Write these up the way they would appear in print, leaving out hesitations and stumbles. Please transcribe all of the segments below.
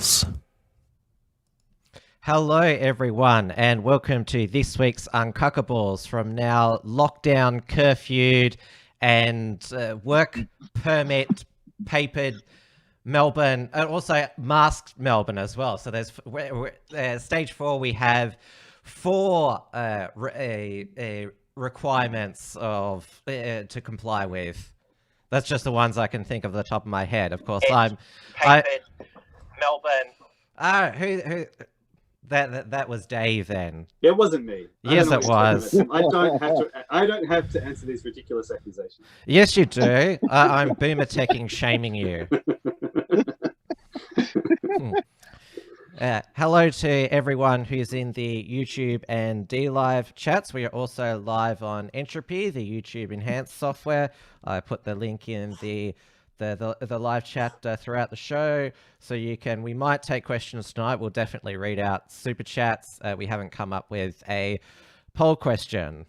Uncuckables. Hello, everyone, and welcome to this week's Uncuckables from now lockdown, curfewed, and work permit papered Melbourne, and also masked Melbourne as well. So there's stage 4. We have 4 requirements of to comply with. That's just the ones I can think of the top of my head. Of course, Melbourne. Who? That was Dave then. It wasn't me. Yes, it was. I don't have to answer these ridiculous accusations. Yes, you do. I'm boomer teching shaming you. Hello to everyone who's in the YouTube and DLive chats. We are also live on Entropy, the YouTube enhanced software. I put the link in the live chat throughout the show, so you can. We might take questions tonight. We'll definitely read out super chats. We haven't come up with a poll question.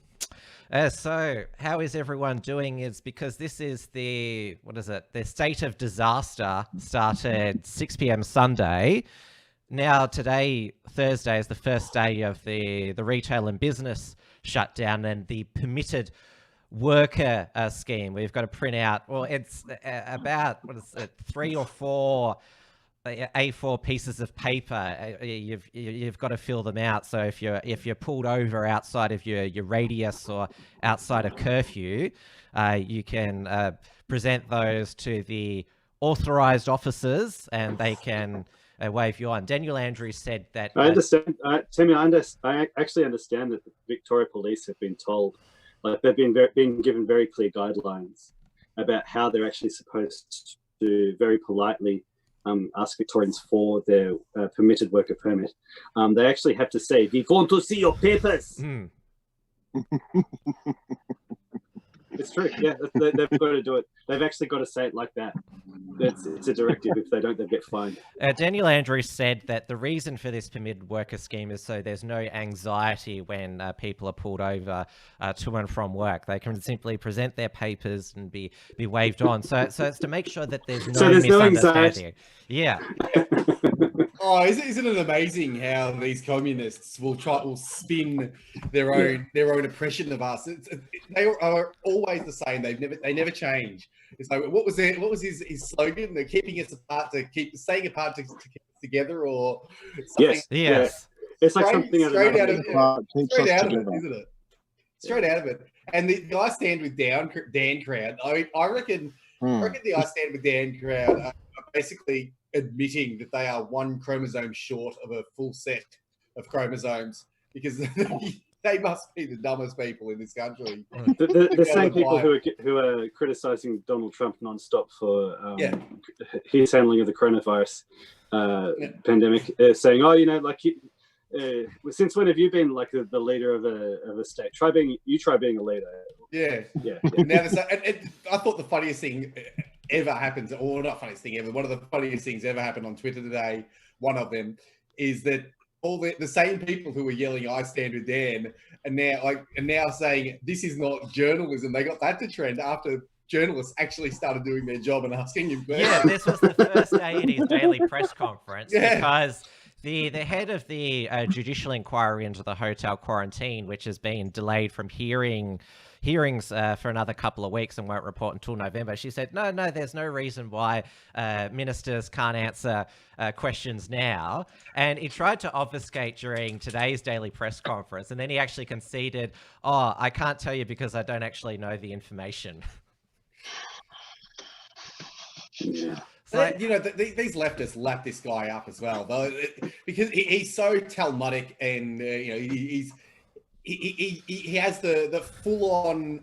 So how is everyone doing? Is because this is the state of disaster started 6 p.m. Sunday. Now today, Thursday, is the first day of the retail and business shutdown and the permitted worker scheme. We've got to print out, well, it's about 3 or 4 A4 pieces of paper. You've got to fill them out. So if you're pulled over outside of your radius or outside of curfew, you can present those to the authorized officers and they can wave you on. Daniel Andrews said that I understand. Timmy, I actually understand that the Victoria Police have been told, like they've been given very clear guidelines about how they're actually supposed to very politely ask Victorians for their permitted worker permit. They actually have to say, "We want to see your papers." It's true. Yeah, they've got to do it. They've actually got to say it like that. It's a directive. If they don't, they get fined. Daniel Andrews said that the reason for this permitted worker scheme is so there's no anxiety when people are pulled over to and from work. They can simply present their papers and be waved on. So it's to make sure that there's no misunderstanding. Yeah. Oh, isn't it amazing how these communists will spin their own oppression of us? They are always the same. They never change. It's like what was his slogan? They're keeping us apart to staying apart to keep us together, or something. Yes. It's like something straight out of it, isn't it? Straight out of it. And the I Stand With Dan crowd. I reckon the I Stand With Dan crowd are basically admitting that they are 1 chromosome short of a full set of chromosomes, because they must be the dumbest people in this country. The same people who are criticizing Donald Trump nonstop for his handling of the coronavirus pandemic, saying, since when have you been like the leader of a state? Try being a leader. Yeah. Now, I thought the funniest thing ever happened, or not funniest thing ever, one of the funniest things ever happened on Twitter today, one of them, is that all the same people who were yelling "I stand with Dan" and now saying this is not journalism. They got that to trend after journalists actually started doing their job and asking him questions. Yeah, this was the first day at his daily press conference because the head of the judicial inquiry into the hotel quarantine, which has been delayed from hearings for another couple of weeks and won't report until November. She said, no, there's no reason why ministers can't answer questions now. And he tried to obfuscate during today's daily press conference. And then he actually conceded, I can't tell you because I don't actually know the information. Yeah. So, these leftists lap this guy up as well, though, because he's so Talmudic and, he has the full-on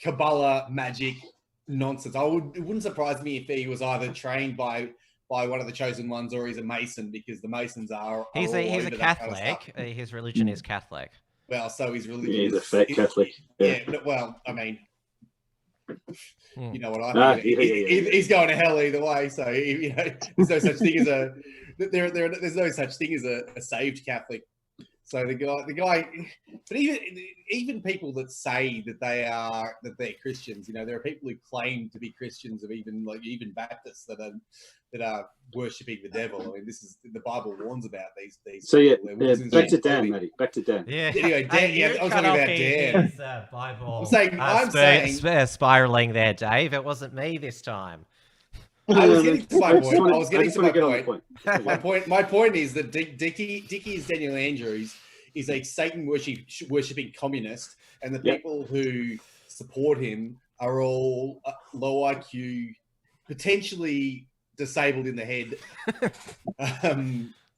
Kabbalah magic nonsense. It wouldn't surprise me if he was either trained by one of the chosen ones or he's a Mason, because the Masons are he's a Catholic. Kind of his religion is Catholic. Well, so his religion he's a fake Catholic. Yeah, well, I mean, you know what I mean. He's going to hell either way. So there's no such thing as there's no such thing as a saved Catholic. So the guy, but even people that say that they're Christians, you know, there are people who claim to be Christians, of even Baptists that are worshipping the devil. I mean, this is the Bible warns about these. So yeah, people. back to Dan, Matty. Back to Dan. Yeah. Anyway, Dan, you I was cut talking off about Dan. his, Bible. I'm saying spiraling there, Dave. It wasn't me this time. I was getting to my point. I was getting to my point. My point is that Dickie's Daniel Andrews is a Satan worshipping communist, and the people who support him are all low IQ, potentially disabled in the head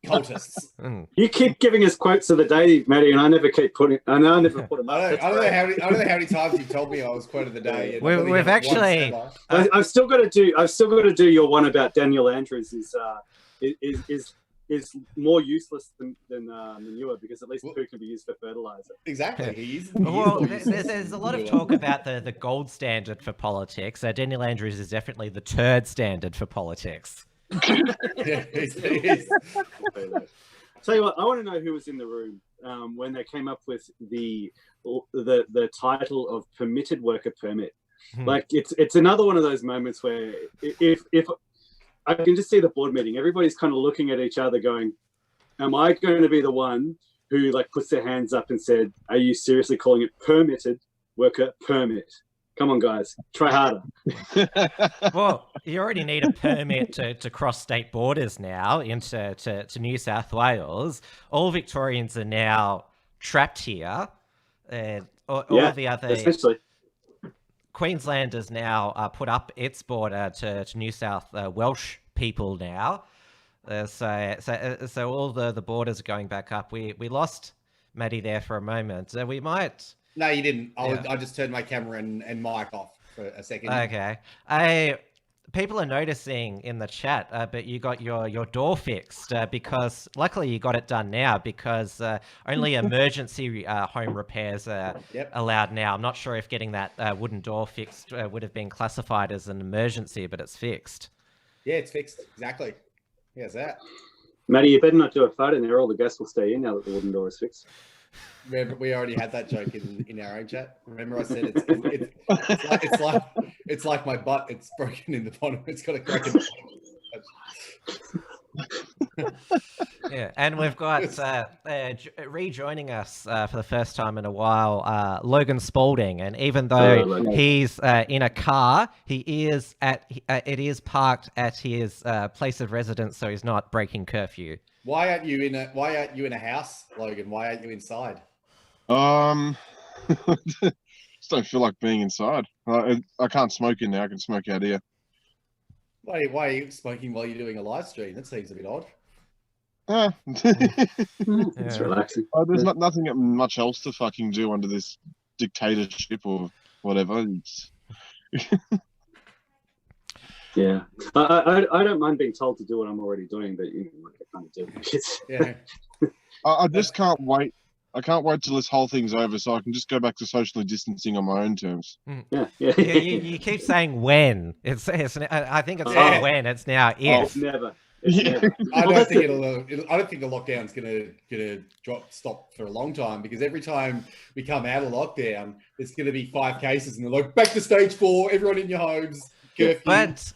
cultists. You keep giving us quotes of the day, Matty, and I never put them up. I don't know how many times you've told me I was quote of the day. We've actually. I've still got to do your one about Daniel Andrews. Is more useless than manure, because at least poo can be used for fertilizer. Exactly. Well, there's a lot of talk about the gold standard for politics. Daniel Andrews is definitely the turd standard for politics. Yeah, he is. Tell you what, I want to know who was in the room when they came up with the title of permitted worker permit. Like it's another one of those moments where if I can just see the board meeting, everybody's kind of looking at each other going, am I going to be the one who like puts their hands up and said, are you seriously calling it permitted worker permit? Come on, guys, try harder. Well, you already need a permit to cross state borders now into New South Wales. All Victorians are now trapped here. All the other essentially. Queensland has now put up its border to New South Welsh people now. So all the borders are going back up. We lost Matty there for a moment. We might. No, you didn't. I just turned my camera and mic off for a second. Okay. People are noticing in the chat, but you got your door fixed because luckily you got it done now, because only emergency home repairs are allowed now. I'm not sure if getting that wooden door fixed would have been classified as an emergency, but it's fixed. Yeah, it's fixed. Exactly. How's that? Matty, you better not do a photo in there. All the guests will stay in now that the wooden door is fixed. Remember, we already had that joke in our own chat. Remember, I said it's like my butt. It's broken in the bottom. It's got a crack in the bottom. Yeah, and we've got rejoining us for the first time in a while, Logan Spalding. And even though he's in a car, it is parked at his place of residence, so he's not breaking curfew. Why aren't you in a house, Logan? Why aren't you inside? Just don't feel like being inside. I can't smoke in there. I can smoke out here. Why are you smoking while you're doing a live stream? That seems a bit odd. It's relaxing. There's nothing much else to fucking do under this dictatorship or whatever. Yeah, I don't mind being told to do what I'm already doing, but you know, I can't do it. I just can't wait. I can't wait till this whole thing's over so I can just go back to socially distancing on my own terms. Yeah. You keep saying when. I think it's not when. It's now if. Never. I don't think the lockdown's gonna stop for a long time, because every time we come out of lockdown, there's gonna be 5 cases, and they're like, back to stage 4, everyone in your homes. Curfew. But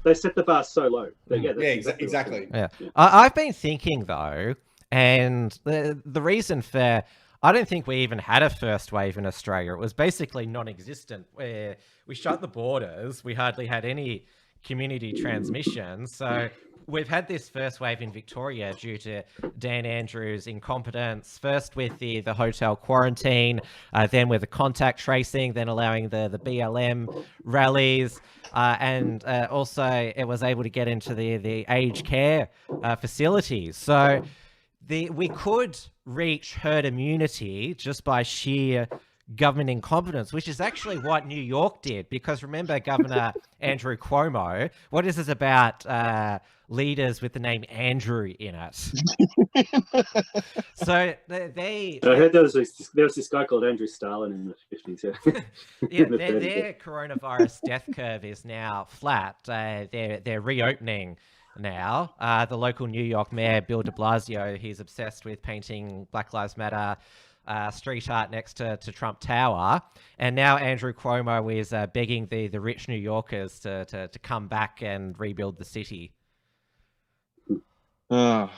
they set the bar so low. Exactly. Yeah. I've been thinking though, and the reason for, I don't think we even had a first wave in Australia. It was basically non-existent, where we shut the borders. We hardly had any community transmission. So we've had this first wave in Victoria due to Dan Andrews' incompetence, first with the hotel quarantine, then with the contact tracing, then allowing the BLM rallies, and also it was able to get into the aged care facilities. So we could reach herd immunity just by sheer government incompetence, which is actually what New York did. Because remember, Governor Andrew Cuomo, what is this about leaders with the name Andrew in it? So I heard there was this guy called Andrew Stalin in the 50s. Yeah, their coronavirus death curve is now flat. They're reopening now. The local New York mayor, Bill de Blasio, he's obsessed with painting Black Lives Matter street art next to Trump Tower. And now Andrew Cuomo is begging the rich New Yorkers to come back and rebuild the city. Doesn't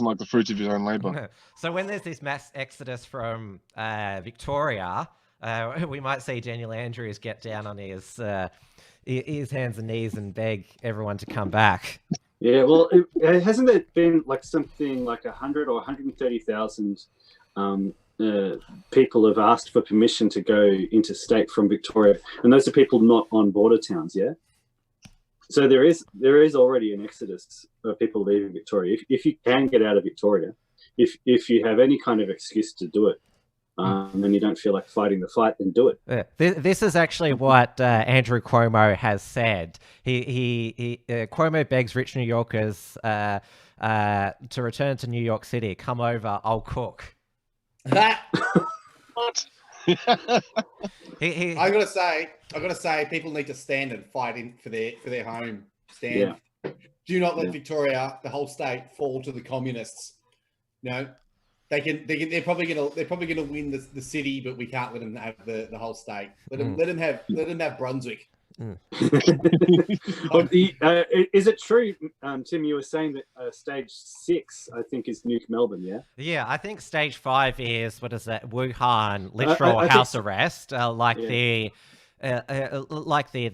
like the fruits of his own labour. So when there's this mass exodus from Victoria, we might see Daniel Andrews get down on his hands and knees and beg everyone to come back. Yeah, well, hasn't there been like something like 100 or 130,000 people have asked for permission to go interstate from Victoria, and those are people not on border towns, yeah? So there is already an exodus of people leaving Victoria. If you can get out of Victoria, if you have any kind of excuse to do it, and you don't feel like fighting the fight, then do it. Yeah. This is actually what Andrew Cuomo has said. Cuomo begs rich New Yorkers to return to New York City. Come over, I'll cook. What? I gotta say, people need to stand and fight for their home. Stand. Yeah. Do not let Victoria, the whole state, fall to the communists. No, they're probably gonna win the city, but we can't let them have the whole state. Let them have Brunswick. Is it true, Tim? You were saying that stage 6, I think, is Nuke Melbourne. Yeah. Yeah, I think stage 5 is Wuhan literal house arrest, like the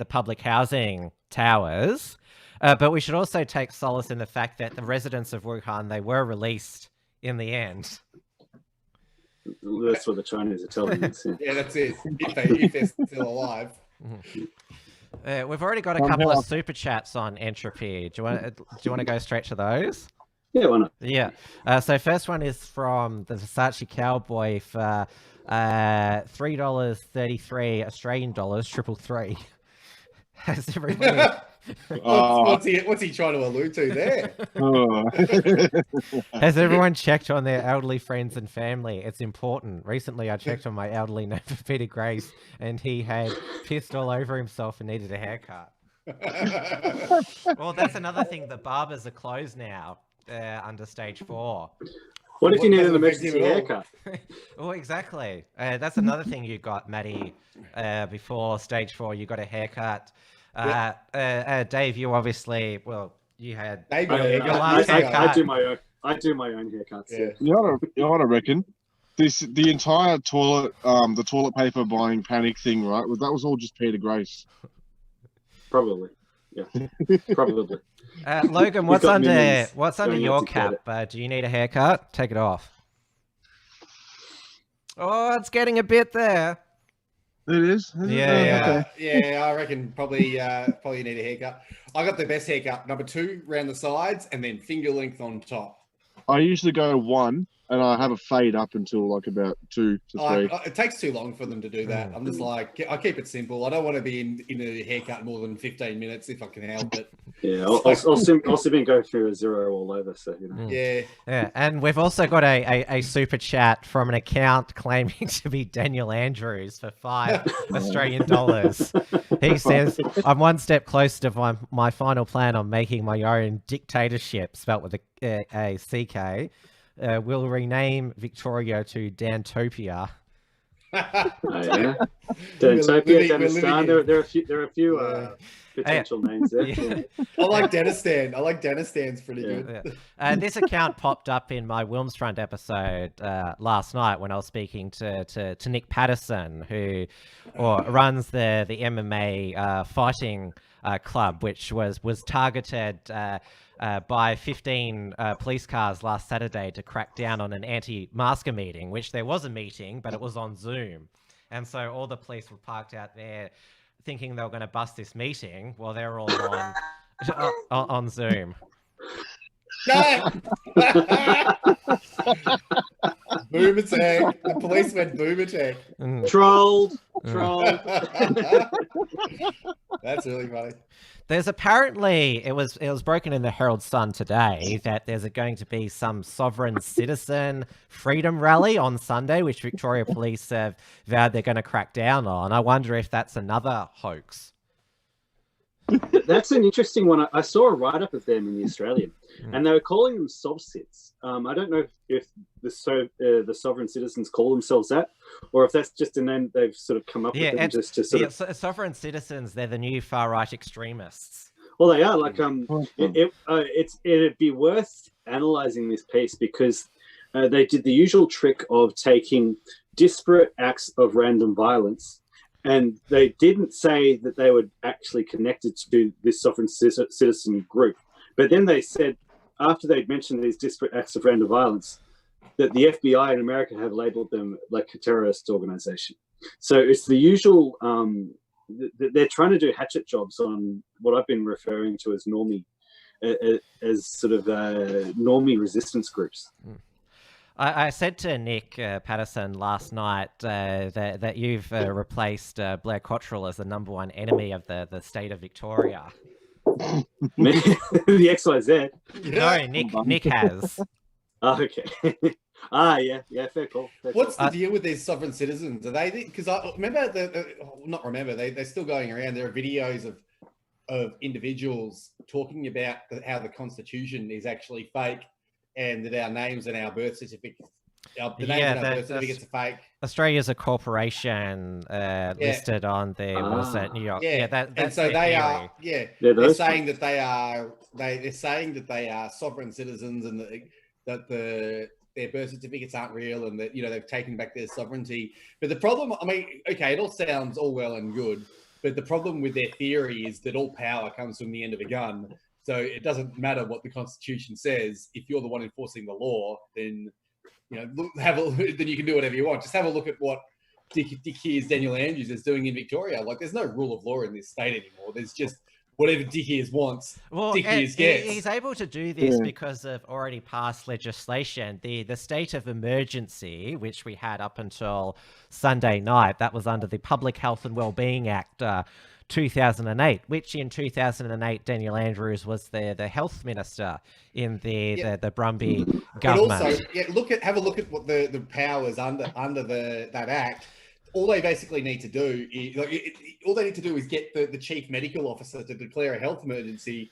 public housing towers. But we should also take solace in the fact that the residents of Wuhan, they were released in the end. That's what the Chinese are telling us. Yeah, that's it. If they're still alive. We've already got a couple of super chats on Entropy. Do you want to go straight to those? Yeah, why not? Yeah. So first one is from the Versace Cowboy for $3.33 Australian dollars, 333. Has everybody? What's he trying to allude to there? Has everyone checked on their elderly friends and family? It's important. Recently, I checked on my elderly neighbour, Peter Grace, and he had pissed all over himself and needed a haircut. Well, that's another thing. The barbers are closed now under stage 4. What if you need an emergency haircut? Well, exactly. That's another thing you got, Matty. Before stage 4, you got a haircut. Dave, you obviously, you had your last haircut. I do my own haircuts. Yeah. You know what I reckon? The entire toilet, the toilet paper buying panic thing, right? That was all just Peter Grace. Probably. Yeah. Probably. Logan, what's under your cap? Do you need a haircut? Take it off. Oh, it's getting a bit there. It is. Yeah. Yeah. I reckon probably need a haircut. I got the best haircut, number 2, around the sides, and then finger length on top. I usually go 1, and I have a fade up until like about 2 to 3. It takes too long for them to do that. I'm just like, I keep it simple. I don't want to be in a haircut more than 15 minutes if I can help it. Yeah, I'll simply go through a 0 all over. So you know. Yeah. And we've also got a super chat from an account claiming to be Daniel Andrews for $5 Australian dollars. He says, "I'm one step closer to my final plan on making my own dictatorship," spelt with a CK. We'll rename Victoria to Dantopia. Yeah. Dantopia, Danistan. There are a few potential names there. Yeah. I like Danistan. I like Danistan's pretty good. Yeah. This account popped up in my Wilms Front episode last night when I was speaking to Nick Patterson, who runs the MMA fighting club, which was targeted by 15 police cars last Saturday to crack down on an anti-masker meeting, which there was a meeting, but it was on Zoom. And so all the police were parked out there thinking they were going to bust this meeting while they were all on Zoom. Boomerang. The police went boomerang. Trolled. That's really funny. There's apparently, it was broken in the Herald Sun today that there's going to be some sovereign citizen freedom rally on Sunday, which Victoria Police have vowed they're going to crack down on. I wonder if that's another hoax. That's an interesting one. I saw a write-up of them in the Australian, and they were calling them sovcits. I don't know if the sovereign citizens call themselves that, or if that's just a name they've sort of come up with just to sort of... sovereign citizens, they're the new far-right extremists. Well, they are. Like, it'd be worth analysing this piece because they did the usual trick of taking disparate acts of random violence, and they didn't say that they were actually connected to this sovereign citizen group. But then they said, after they'd mentioned these disparate acts of random violence, that the FBI in America have labelled them like a terrorist organisation. So it's the usual... they're trying to do hatchet jobs on what I've been referring to as normie, as sort of normie resistance groups. I said to Nick Patterson last night that you've replaced Blair Cottrell as the number 1 enemy of the state of Victoria. The XYZ. No, Nick has. Oh, okay. Yeah, fair call. What's the deal with these sovereign citizens? Are they, because I remember they're still going around. There are videos of individuals talking about how the Constitution is actually fake, and that our names and our birth certificates, birth certificates are fake. Australia's a corporation listed on the was that New York. Yeah, that's and so they are. Yeah, they're saying that they are. They're saying that they are sovereign citizens, and that their birth certificates aren't real, and that they've taken back their sovereignty. But the problem, I mean, okay, it all sounds all well and good, but the problem with their theory is that all power comes from the end of a gun. So it doesn't matter what the Constitution says. If you're the one enforcing the law, then then you can do whatever you want. Just have a look at what Dick Hears Daniel Andrews is doing in Victoria. Like, there's no rule of law in this state anymore. There's just whatever Dick Hears wants, Dick Hears gets. He's able to do this because of already passed legislation. The state of emergency, which we had up until Sunday night, that was under the Public Health and Wellbeing Act 2008, which in 2008 Daniel Andrews was the health minister in the Brumby government. But also, have a look at what the powers under that act. All they basically need to do is get the chief medical officer to declare a health emergency,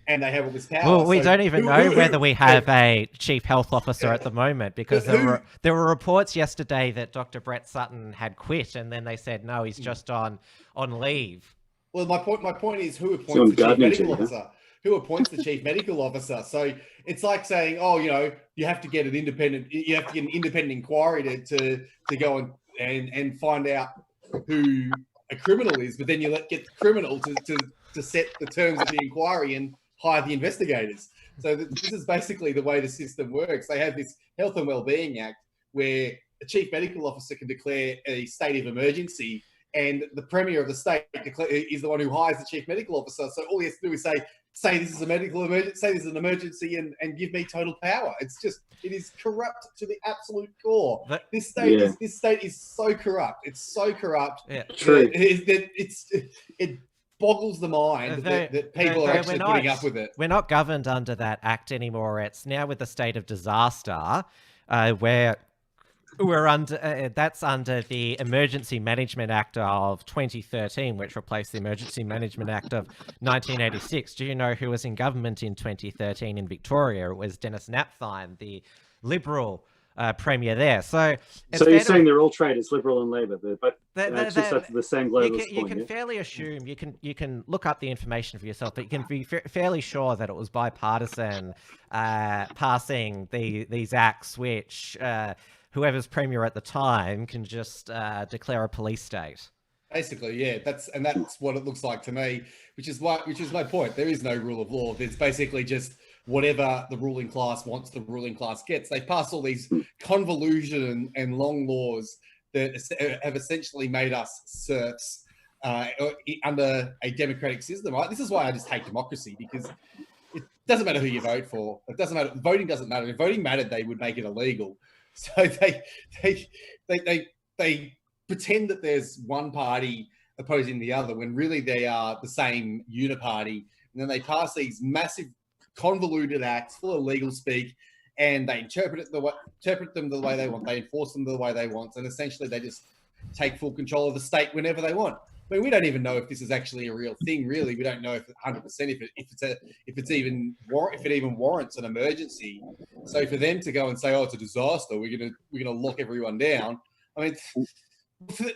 and they have all this power. Well, we don't even know whether we have a chief health officer at the moment, because there were reports yesterday that Dr. Brett Sutton had quit, and then they said no, he's just on leave. Well, my point is, who appoints the chief medical officer? Who appoints the chief medical officer? So it's like saying, you have to get an independent inquiry to go and find out who a criminal is, but then you get the criminal to set the terms of the inquiry and hire the investigators. So this is basically the way the system works. They have this Health and Wellbeing Act where a chief medical officer can declare a state of emergency, and the premier of the state is the one who hires the chief medical officer. So all he has to do is say this is a medical emergency, say this is an emergency, and give me total power. It is corrupt to the absolute core. This state is so corrupt. It's so corrupt. Yeah. True. It boggles the mind that people are actually putting up with it. We're not governed under that act anymore. It's now with the state of disaster, where we're under. That's under the Emergency Management Act of 2013, which replaced the Emergency Management Act of 1986. Do you know who was in government in 2013 in Victoria? It was Dennis Napthine, the Liberal premier there. So you're saying they're all traitors, Liberal and Labor, but just at the same level. You can fairly assume, you can look up the information for yourself, but you can be fairly sure that it was bipartisan passing these acts, which whoever's premier at the time can just declare a police state. Basically, yeah, that's what it looks like to me, which is my point. There is no rule of law. There's basically just whatever the ruling class wants, the ruling class gets. They pass all these convoluted and long laws that have essentially made us serfs under a democratic system. Right? This is why I just hate democracy, because it doesn't matter who you vote for. It doesn't matter. Voting doesn't matter. If voting mattered, they would make it illegal. So they pretend that there's one party opposing the other when really they are the same uniparty, and then they pass these massive convoluted acts full of legal speak, and they interpret them the way they want. They enforce them the way they want, and essentially they just take full control of the state whenever they want. I mean, we don't even know if this is actually a real thing. Really, we don't know if 100% if it even warrants an emergency. So for them to go and say, "Oh, it's a disaster," we're gonna lock everyone down. I mean,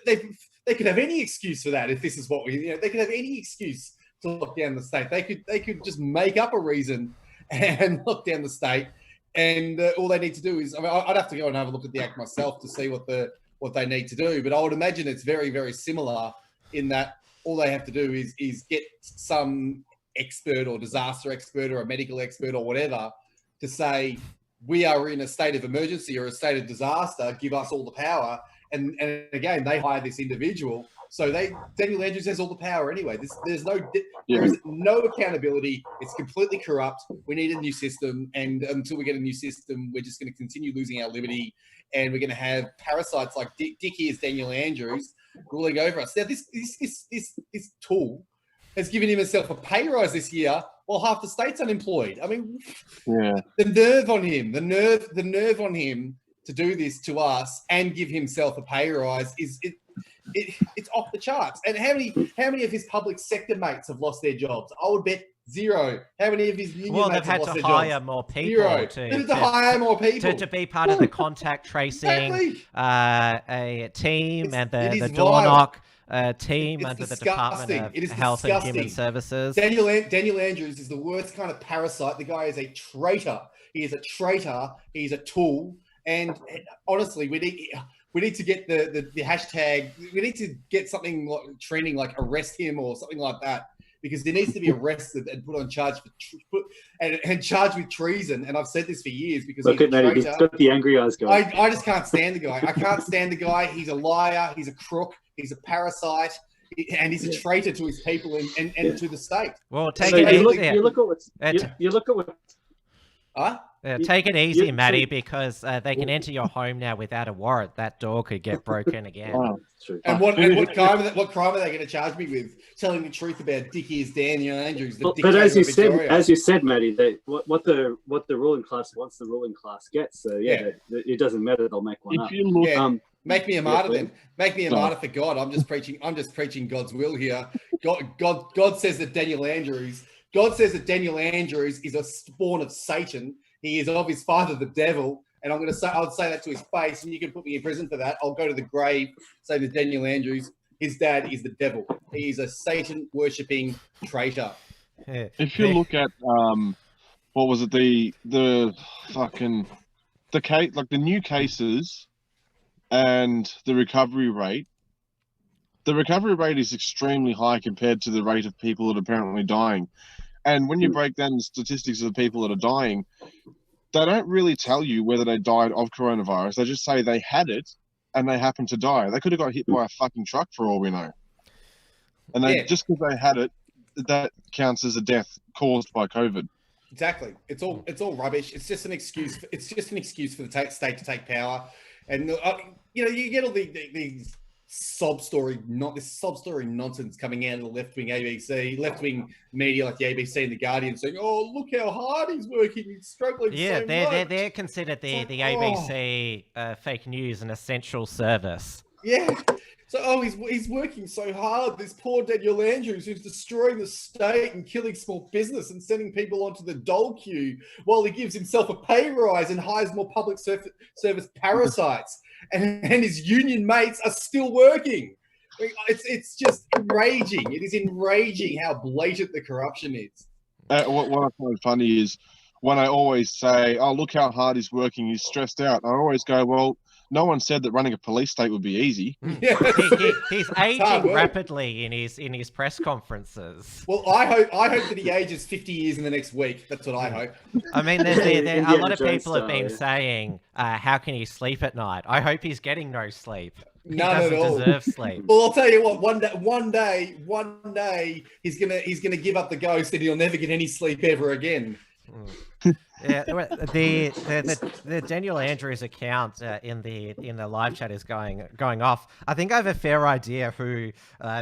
they could have any excuse for that if this is what they could have any excuse to lock down the state. They could just make up a reason and lock down the state. And all they need to do is, I mean, I'd have to go and have a look at the act myself to see what they need to do. But I would imagine it's very, very similar in that all they have to do is get some expert or disaster expert or a medical expert or whatever to say, we are in a state of emergency or a state of disaster, give us all the power. And again, they hire this individual. So Daniel Andrews has all the power anyway. There is no accountability. It's completely corrupt. We need a new system. And until we get a new system, we're just going to continue losing our liberty. And we're going to have parasites like Dick here's Daniel Andrews ruling over us. Now, this tool has given himself a pay rise this year while half the state's unemployed. I mean, the nerve on him, the nerve on him to do this to us and give himself a pay rise it's off the charts. And how many of his public sector mates have lost their jobs? I would bet zero. How many of his union mates have lost their jobs? Well, they've had to hire more people. Zero. They've had to hire more people to be part of the contact tracing a team and the door vile. Knock team It's under disgusting. the Department It is of Health disgusting. and Human Services. Daniel Andrews is the worst kind of parasite. The guy is a traitor. He is a traitor. He's a tool. And honestly, we need to get the hashtag. We need to get something like trending, like arrest him or something like that, because he needs to be arrested and put on charge and charged with treason. And I've said this for years because look at Matty. He's got the angry eyes going. I just can't stand the guy. I can't stand the guy. He's a liar. He's a crook. He's a parasite. And he's a traitor to his people and to the state. Well, take So it you easy. look at what. Huh? Take it easy, Matty, because they can enter your home now without a warrant. That door could get broken again. Oh, true. And what crime are they going to charge me with? Telling the truth about Dickie's Daniel Andrews, the But as Victoria. you said, Matty, what the ruling class wants, the ruling class gets. So it doesn't matter. They'll make one up. If you look, Make me a martyr then. Make me a martyr for God. I'm just preaching God's will here. God says that Daniel Andrews is a spawn of Satan. He is of his father, the devil. And I would say that to his face, and you can put me in prison for that. I'll go to the grave, say to Daniel Andrews, his dad is the devil. He is a Satan-worshipping traitor. if you look at what was it, the case, like the new cases and the recovery rate is extremely high compared to the rate of people that are apparently dying. And when you break down the statistics of the people that are dying, they don't really tell you whether they died of coronavirus. They just say they had it and they happened to die. They could have got hit by a fucking truck for all we know. And just because they had it, that counts as a death caused by COVID. Exactly. It's all rubbish. It's just an excuse. It's just an excuse for the state to take power. And you get all these sob story nonsense coming out of the left-wing media like the ABC and the Guardian saying, "Oh, look how hard he's working. He's struggling so much." They're considered the ABC fake news an essential service. Yeah. So, he's working so hard. This poor Daniel Andrews, who's destroying the state and killing small business and sending people onto the dole queue while he gives himself a pay rise and hires more public service parasites. And his union mates are still working. It's just enraging. It is enraging how blatant the corruption is. What I find funny is when I always say, "Oh, look how hard he's working. He's stressed out." I always go, "Well, no one said that running a police state would be easy." Yeah. He's aging rapidly in his press conferences. Well, I hope that he ages 50 years in the next week. That's what I hope. I mean, a lot of people have been saying, "How can he sleep at night?" I hope he's getting no sleep. He doesn't deserve sleep. Well, I'll tell you what. One day, he's gonna give up the ghost, and he'll never get any sleep ever again. Yeah, the Daniel Andrews account in the live chat is going off. I think I have a fair idea who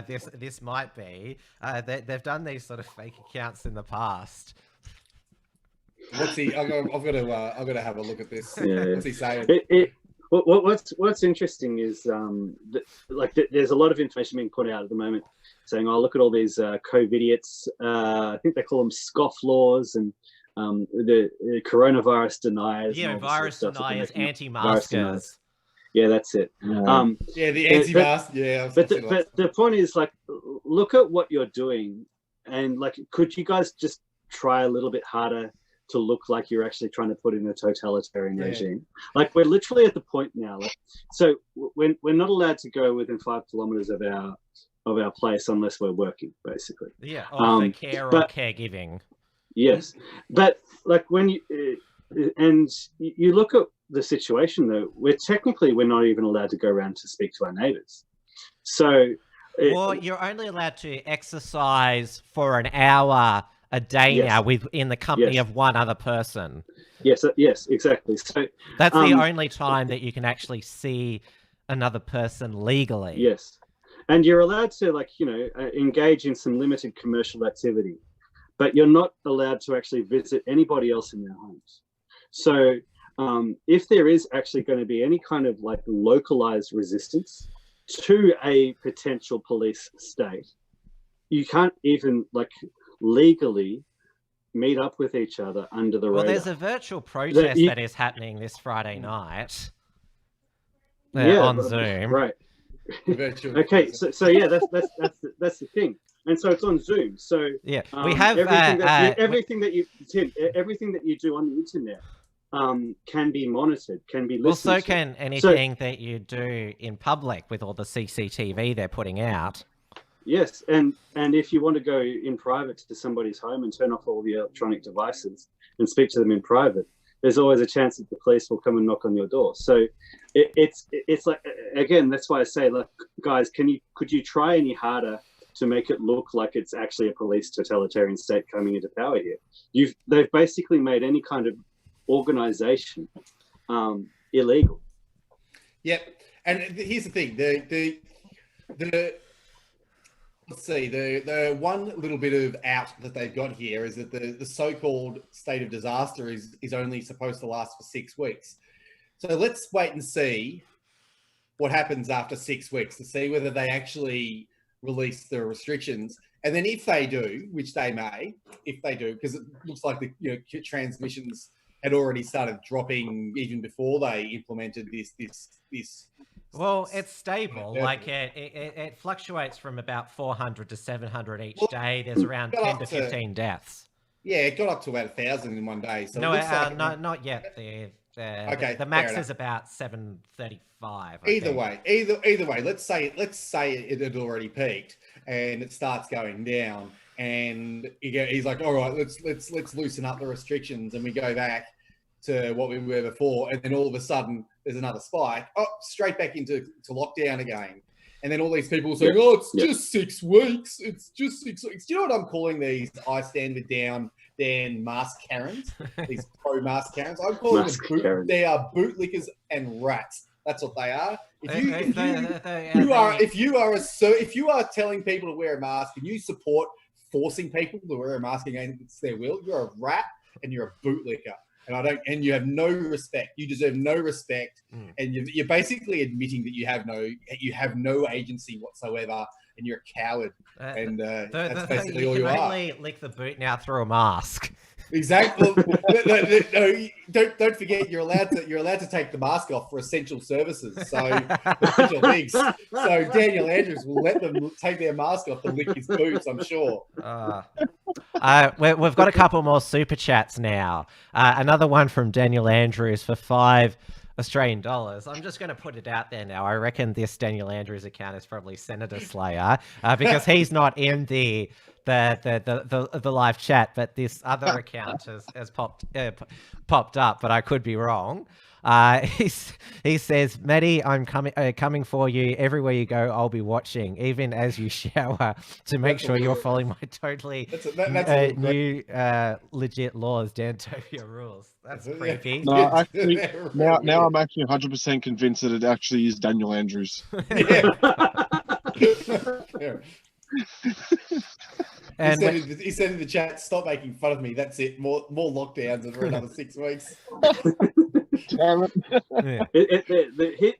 this might be. They've done these sort of fake accounts in the past. What's he? I've got to have a look at this. Yeah. What's he saying? What's interesting is there's a lot of information being put out at the moment saying, oh, look at all these COVIDiots. I think they call them scofflaws and the coronavirus deniers. Yeah, virus deniers, anti-maskers. Yeah, that's it. The anti-mask. But the point is, like, look at what you're doing, and like, could you guys just try a little bit harder to look like you're actually trying to put in a totalitarian regime? Like, we're literally at the point now. Like, so we're not allowed to go within 5 kilometers of our place unless we're working, basically. Yeah, or for care or caregiving. Yes, but like when you look at the situation, though, we're not even allowed to go around to speak to our neighbours. So, well, you're only allowed to exercise for an hour a day now in the company of one other person. Yes, exactly. So that's the only time that you can actually see another person legally. Yes, and you're allowed to, like, engage in some limited commercial activity, but you're not allowed to actually visit anybody else in their homes. So if there is actually going to be any kind of like localized resistance to a potential police state, you can't even like legally meet up with each other under the radar. Well, there's a virtual protest that is happening this Friday night on Zoom. Right. Okay, so yeah, that's the thing. And so it's on Zoom. So yeah, we have everything that you do on the internet can be monitored, can be listened well, so to. can anything that you do in public with all the CCTV they're putting out. Yes, and if you want to go in private to somebody's home and turn off all the electronic devices and speak to them in private, there's always a chance that the police will come and knock on your door. So it's like, again, that's why I say, like, guys, could you try any harder to make it look like it's actually a police totalitarian state coming into power here? They've basically made any kind of organization illegal. Yep. And here's the thing: let's see, the one little bit of out that they've got here is that the so-called state of disaster is only supposed to last for 6 weeks. So let's wait and see what happens after 6 weeks to see whether they actually release the restrictions. And then if they do, which they may, if they do, because it looks like the transmissions had already started dropping even before they implemented this. Well, it's stable. Like it fluctuates from about 400 to 700 each day. There's around 10 to 15 deaths. Yeah, it got up to about 1,000 in one day. So no, not yet. Okay, the max is about 735. Either way, let's say it had already peaked and it starts going down, and he's like, all right, let's loosen up the restrictions, and we go back to what we were before, and then all of a sudden there's another spike, straight back into lockdown again. And then all these people saying, it's just 6 weeks. It's just 6 weeks. Do you know what I'm calling these I stand with Dan mask Karens? These pro-mask Karens? I'm calling them they are bootlickers and rats. That's what they are. If you are telling people to wear a mask and you support forcing people to wear a mask against their will, you're a rat and you're a bootlicker. And you have no respect. You deserve no respect, and you're basically admitting that you have no agency whatsoever, and you're a coward. And that's basically all you are. You can only lick the boot now through a mask. Exactly. No, don't forget you're allowed to take the mask off for essential services. So essential things. So Daniel Andrews will let them take their mask off to lick his boots, I'm sure. We've got a couple more super chats now. Another one from Daniel Andrews for $5 Australian. I'm just going to put it out there now. I reckon this Daniel Andrews account is probably Senator Slayer because he's not in the live chat, but this other account has popped up, but I could be wrong. He says, Matty, I'm coming for you. Everywhere you go, I'll be watching, even as you shower, to make sure you're following my totally new legit laws, Dantopia rules. That's creepy. No, actually, now I'm actually 100% convinced that it actually is Daniel Andrews. Yeah. And he said in the chat, stop making fun of me. That's it. More lockdowns for another 6 weeks. Damn it. Yeah.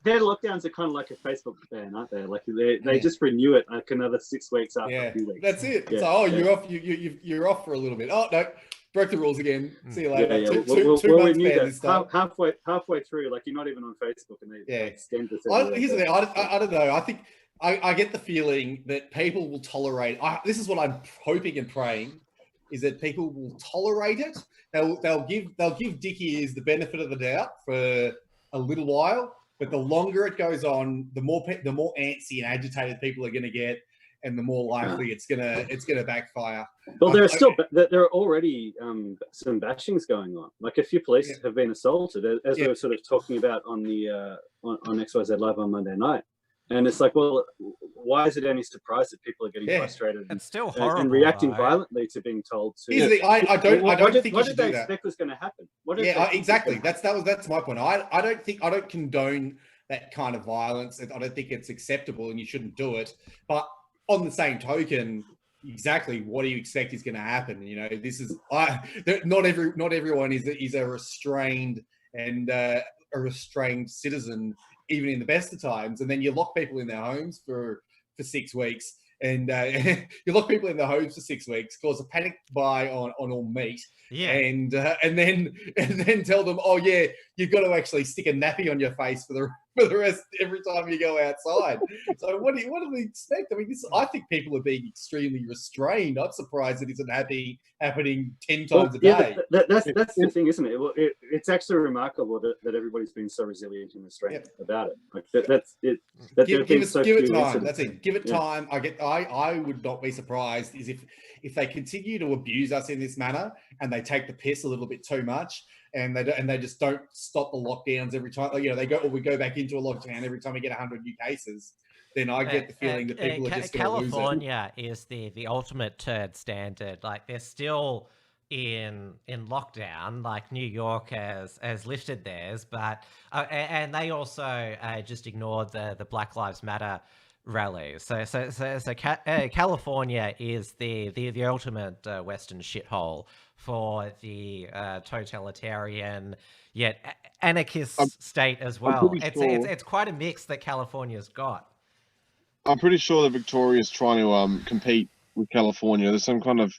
Their lockdowns are kind of like a Facebook ban, aren't they? Like they just renew it like another 6 weeks after a few weeks. That's it. Yeah, So you're off. You're off for a little bit. Oh no, broke the rules again. See you later. Yeah. Two months ban this time. Halfway through, like you're not even on Facebook, and they extend this. Here's the thing. I don't know. I think I get the feeling that people will tolerate. This is what I'm hoping and praying, is that people will tolerate it. They'll give dick ears the benefit of the doubt for a little while, but the longer it goes on, the more antsy and agitated people are going to get, and the more likely it's gonna backfire. Well, there are already some bashings going on. Like a few police have been assaulted, as we were sort of talking about on the on XYZ Live on Monday night. And it's like, well, why is it any surprise that people are getting frustrated it's still horrible, and reacting violently to being told to? Here's the thing, I don't think what you should did they do that. expect was going to happen? Exactly. That's my point. I don't condone that kind of violence. I don't think it's acceptable, and you shouldn't do it. But on the same token, exactly what do you expect is going to happen? You know, this is not everyone is a restrained and a restrained citizen, even in the best of times. And then you lock people in their homes for 6 weeks, and you lock people in their homes for 6 weeks, cause a panic buy on all meat, and then tell them, oh yeah, you've got to actually stick a nappy on your face for the rest every time you go outside. So what do we expect? I mean, I think people are being extremely restrained. I'm surprised it isn't happening 10 times a day. That's the thing, isn't it? Well, it's actually remarkable that everybody's been so resilient and restrained about it. Like that's it. Give it time. That's it. Give it time. I would not be surprised is if they continue to abuse us in this manner, and they take the piss a little bit too much, and they just don't stop the lockdowns every time. You know, we go back into a lockdown every time we get 100 new cases. Then I get the feeling that people are just going to lose it. California is the ultimate turd standard. Like they're still in lockdown. Like New York has lifted theirs, but and they also just ignored the Black Lives Matter rallies. So California is the ultimate Western shithole for the totalitarian yet anarchist state as well. It's quite a mix that California's got. I'm pretty sure that Victoria's trying to compete with California. There's some kind of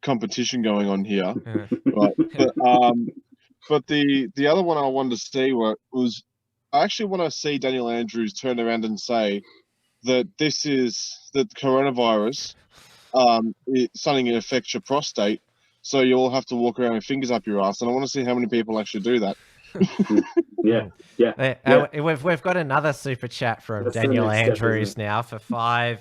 competition going on here. But the other one I wanted to see was I actually want to see Daniel Andrews turn around and say that that coronavirus something it affects your prostate, so you all have to walk around with fingers up your ass. And I want to see how many people actually do that. We've got another super chat from Daniel Andrews now for $5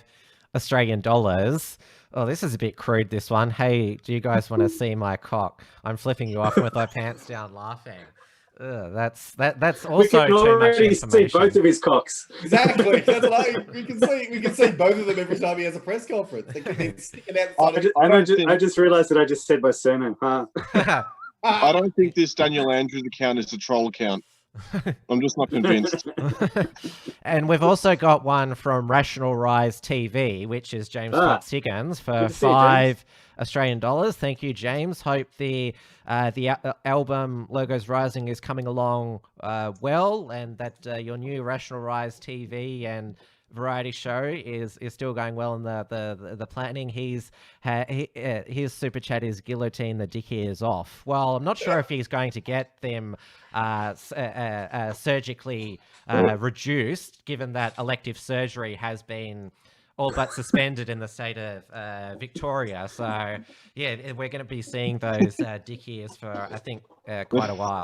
Australian. Oh, this is a bit crude, this one. Hey, do you guys want to see my cock? I'm flipping you off with my pants down laughing. That's also too much information. See both of his cocks. Exactly. We can see both of them every time he has a press conference. I just realised that I just said my surname. Huh? I don't think this Daniel Andrews account is a troll account. I'm just not convinced. And we've also got one from Rational Rise TV, which is James Fitzhiggins for $5 Australian. Thank you, James. Hope the album Logos Rising is coming along well, and that your new Rational Rise TV and variety show is still going well in the planning. His super chat is guillotine the dick ears off. Well, I'm not sure if he's going to get them surgically reduced, given that elective surgery has been all but suspended in the state of Victoria. So yeah, we're going to be seeing those dick ears for I think quite a while.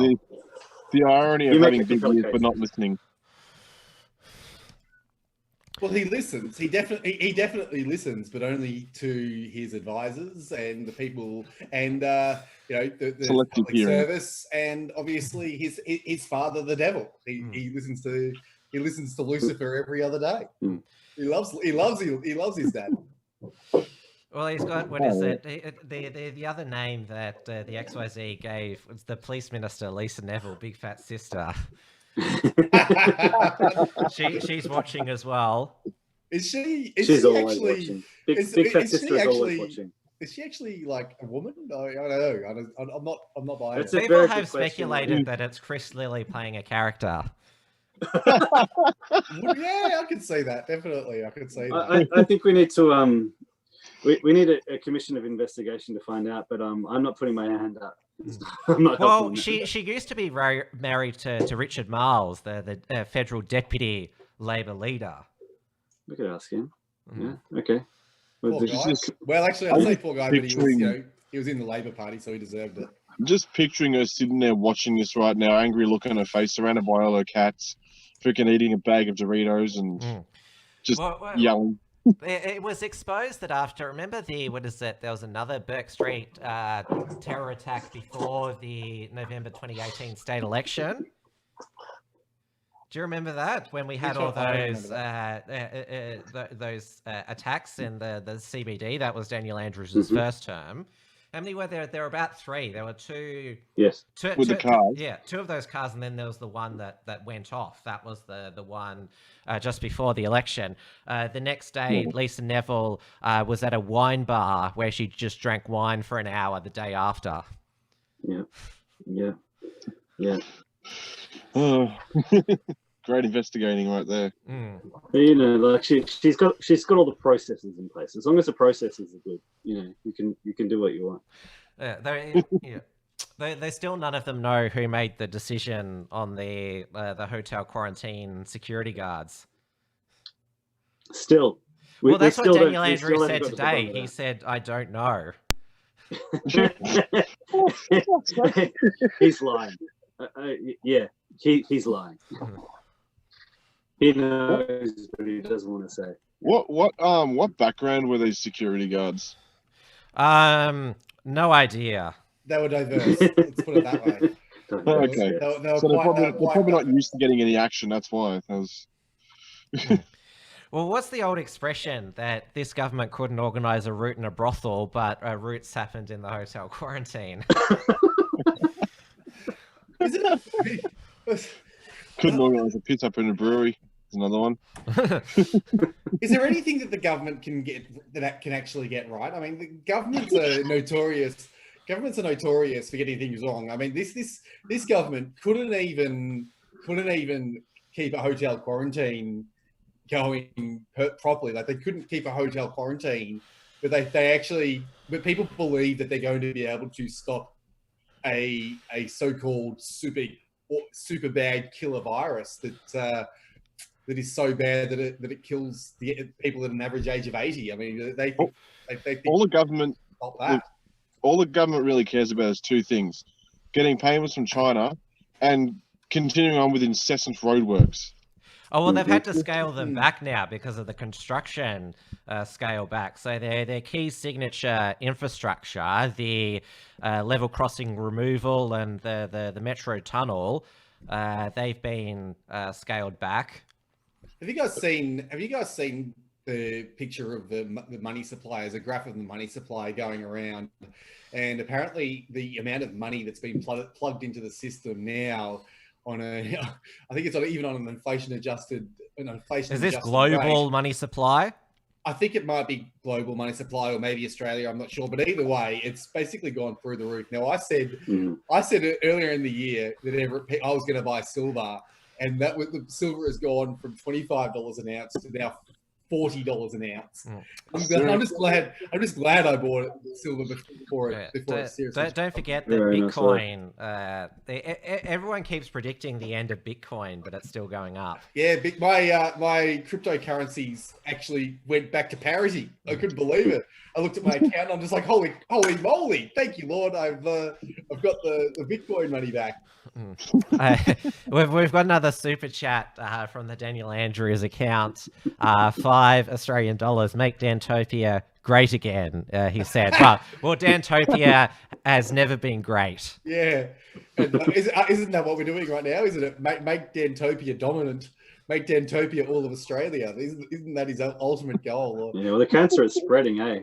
The irony of having big ears but not listening. Well, he listens. He definitely listens, but only to his advisors and the people, and the public service, and obviously his father, the devil. He listens to Lucifer every other day. He loves his dad. Well, he's got what is it? The other name that the XYZ gave was the police minister, Lisa Neville, big fat sister. She's watching as well. Is she? She's always watching. Big fat sister is always watching. is she actually like a woman? I don't know. I'm not buying That's it. a People very have good question. speculated that it's Chris Lilly playing a character. Yeah, I could say that. Definitely, I could say that. I think we need to we need a commission of investigation to find out, but I'm not putting my hand up. I'm not Well, helping she used to be married to Richard Marles, the federal deputy Labor leader. We could ask him. Mm. Yeah. Okay. Poor guy. Well, actually, I'd say poor guy, but he was, he was in the Labor Party, so he deserved it. I'm just picturing her sitting there watching this right now, angry look on her face, surrounded by all her cats, freaking eating a bag of Doritos and just yelling. It was exposed that after, remember there was another Burke Street terror attack before the November 2018 state election? Do you remember that, when we had all those attacks in the CBD? That was Daniel Andrews' first term. How many were there? There were about 3. There were 2. Yes. With the cars. Yeah, 2 of those cars, and then there was the one that went off. That was the one just before the election. The next day, Lisa Neville was at a wine bar where she just drank wine for an hour the day after. Yeah. Oh. Great investigating right there. You know, like she's got all the processes in place. As long as the processes are good, you know, you can do what you want. They still, none of them know who made the decision on the hotel quarantine security guards. Still, well, that's what Daniel Andrews said today. He said, "I don't know." He's lying. Yeah, he's lying. He knows, but he doesn't want to say. What background were these security guards? No idea. They were diverse. Let's put it that way. Okay. They're probably not used to getting any action. That's why. Well, what's the old expression that this government couldn't organise a root in a brothel, but roots happened in the hotel quarantine? Couldn't organise a piss up in a brewery. There's another one. Is there anything that the government can actually get right? I mean, the governments are notorious. Governments are notorious for getting things wrong. I mean, this government couldn't even keep a hotel quarantine going properly. Like, they couldn't keep a hotel quarantine, but but people believe that they're going to be able to stop a so-called super bad killer virus that is so bad that it kills the people at an average age of 80. I mean, they think all the government stop that. All the government really cares about is 2 things: getting payments from China and continuing on with incessant roadworks. Oh, well, they've had to scale them back now because of the construction scale back. So their key signature infrastructure, the level crossing removal and the metro tunnel, they've been scaled back. Have you guys seen the picture of the money supply? There's a graph of the money supply going around, and apparently the amount of money that's been plugged into the system now on I think it's even on an inflation adjusted. Is this global money supply? I think it might be global money supply, or maybe Australia. I'm not sure, but either way, it's basically gone through the roof. Now, I said earlier in the year that I was going to buy silver, and the silver has gone from $25 an ounce to now $40 an ounce. I'm just glad I bought silver before it seriously. Don't forget that Bitcoin. Everyone keeps predicting the end of Bitcoin, but it's still going up. Yeah, my cryptocurrencies actually went back to parity. I couldn't believe it. I looked at my account and I'm just like, holy moly! Thank you, Lord. I've got the Bitcoin money back. We've got another super chat from the Daniel Andrews account. $5 Australian. Make Dantopia great again, he said. Well, Dantopia has never been great. Yeah. And, isn't that what we're doing right now? Isn't it? Make Dantopia dominant. Make Dantopia all of Australia. Isn't that his ultimate goal? Yeah, well, the cancer is spreading, eh?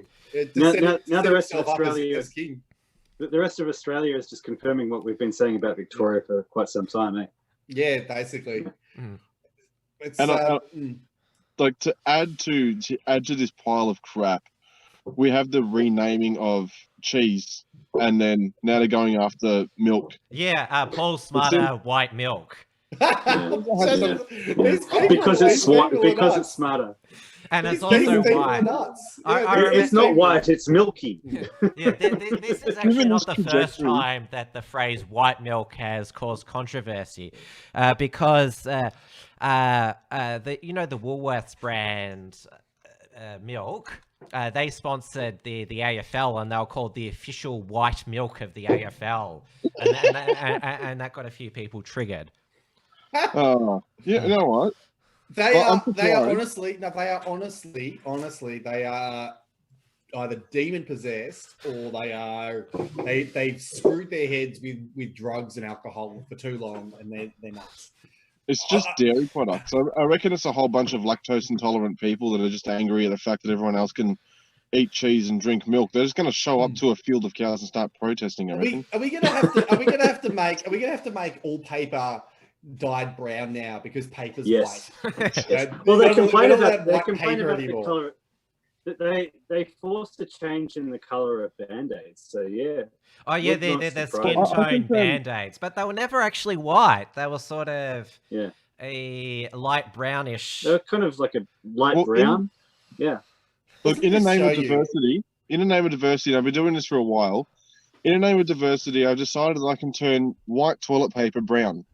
Now the rest of Australia is king. The rest of Australia is just confirming what we've been saying about Victoria for quite some time, eh? Yeah, basically. It's like to add to this pile of crap. we have the renaming of cheese, and then now they're going after milk. Yeah, Paul Smarter, white milk. Because it's smarter. And it's also white. It's not white, it's milky. Yeah, this is actually not the first time that the phrase white milk has caused controversy, because the Woolworths brand milk, they sponsored the AFL, and they were called the official white milk of the AFL, and that got a few people triggered. Yeah, you know what? They are honestly, they are either demon possessed, or they've screwed their heads with drugs and alcohol for too long, and they're nuts. It's just dairy products. I reckon it's a whole bunch of lactose intolerant people that are just angry at the fact that everyone else can eat cheese and drink milk. They're just going to show up to a field of cows and start protesting. I reckon. Are we going to have to make all paper dyed brown now because paper's white? Well, they complain about the color. They forced a change in the color of Band-Aids. So yeah. Oh yeah, they're skin tone Band-Aids, but they were never actually white. They were sort of a light brownish. They're kind of like a light brown. Look, in the name of diversity, I've been doing this for a while. In the name of diversity, I've decided that I can turn white toilet paper brown.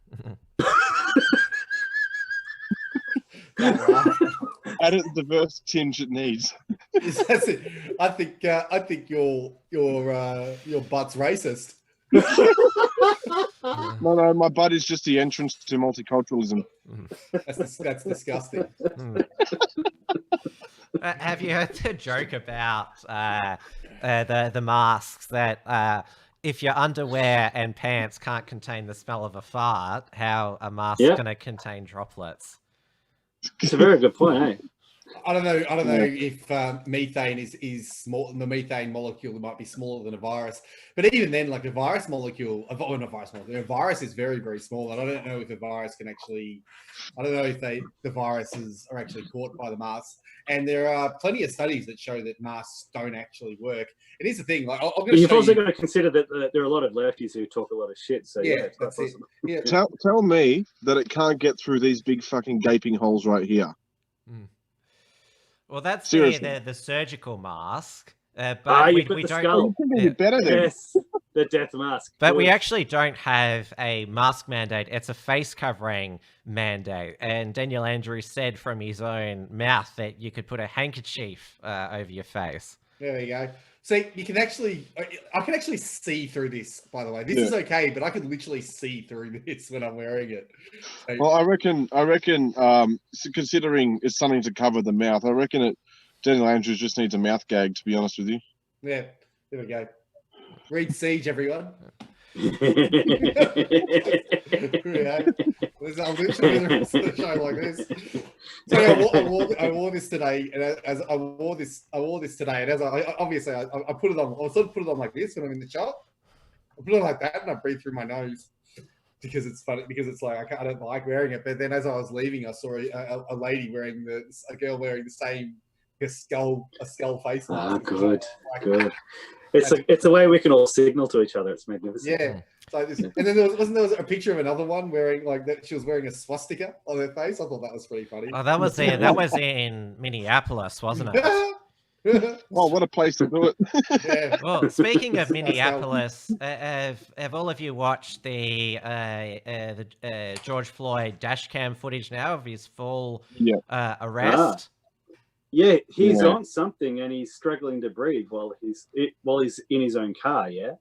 Add it the diverse tinge it needs. That's it. I think your butt's racist. No, my butt is just the entrance to multiculturalism. That's disgusting. Have you heard the joke about the masks that if your underwear and pants can't contain the smell of a fart, how a mask's going to contain droplets? It's a very good point, eh? I don't know if methane is small. The methane molecule might be smaller than a virus, but even then, like a virus molecule, a virus is very, very small, and I don't know if a virus can actually. I don't know if the viruses are actually caught by the masks. And there are plenty of studies that show that masks don't actually work. It is the thing. Like, you've also got to consider that there are a lot of lefties who talk a lot of shit. So yeah, that's it. Yeah. Tell me that it can't get through these big fucking gaping holes right here. Well, that's the surgical mask. But we don't. Skull. Better than yes, the death mask. But we actually don't have a mask mandate. It's a face covering mandate. And Daniel Andrews said from his own mouth that you could put a handkerchief over your face. There you go. See, I can actually see through this. By the way, this is okay, but I could literally see through this when I'm wearing it. So, well, I reckon. Considering it's something to cover the mouth, I reckon Daniel Andrews just needs a mouth gag, to be honest with you. Yeah, there we go. Read Siege, everyone. I'm literally going to show like this. So I wore this today, and as I wore this today, and as I put it on, I sort of put it on like this when I'm in the shop. I put it on like that, and I breathe through my nose because it's funny. Because it's like I don't like wearing it. But then as I was leaving, I saw a lady wearing a girl wearing the same a skull face mask. Oh, good. It's a way we can all signal to each other. It's magnificent. Yeah. So and then there was a picture of another one wearing like that. She was wearing a swastika on her face. I thought that was pretty funny. Oh, that was in Minneapolis, wasn't it? Well, what a place to do it. Yeah. Well, speaking of Minneapolis, have all of you watched the George Floyd dash cam footage now of his full arrest? Yeah, he's on something and he's struggling to breathe while he's in his own car. Yeah.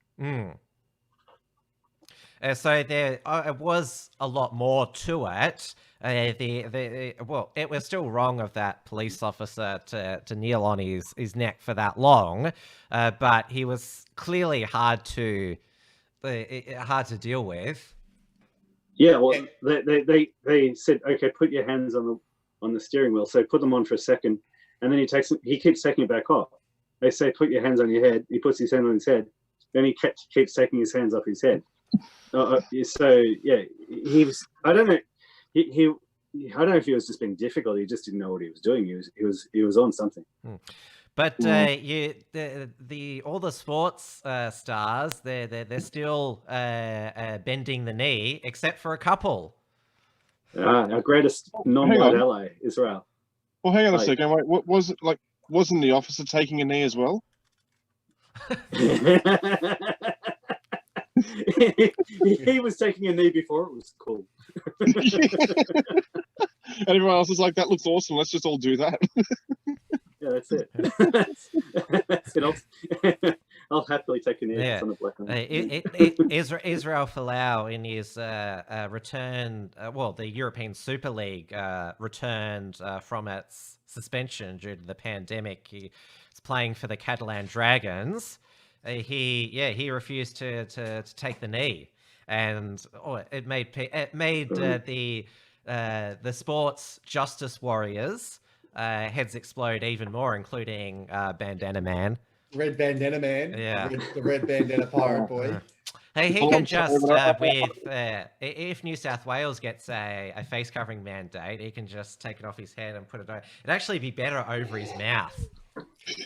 So there was a lot more to it. It was still wrong of that police officer to kneel on his neck for that long, but he was clearly hard to deal with. Yeah, well, they said, okay, put your hands on the steering wheel. So put them on for a second, and then he keeps taking it back off. They say, put your hands on your head. He puts his hand on his head. Then he keeps taking his hands off his head. So yeah, he was. I don't know. I don't know if he was just being difficult. He just didn't know what he was doing. He was on something. But all the sports stars, they're still bending the knee, except for a couple. Our greatest non-white ally, Israel. Well, hang on a second. Wait, what was it like? Wasn't the officer taking a knee as well? He was taking a knee before it was cool. And everyone else is like, that looks awesome. Let's just all do that. Yeah, that's it. That's it. I'll happily take a knee on the black line. Israel Folau in his return, the European Super League returned from its suspension due to the pandemic. He's playing for the Catalan Dragons. He refused to take the knee, and it made the sports justice warriors heads explode even more, including Bandana Man. Red Bandana Man. Yeah. The red Bandana Pirate Boy. Hey, he can just, if New South Wales gets a face covering mandate, he can just take it off his head and put it over. It'd actually be better over his mouth.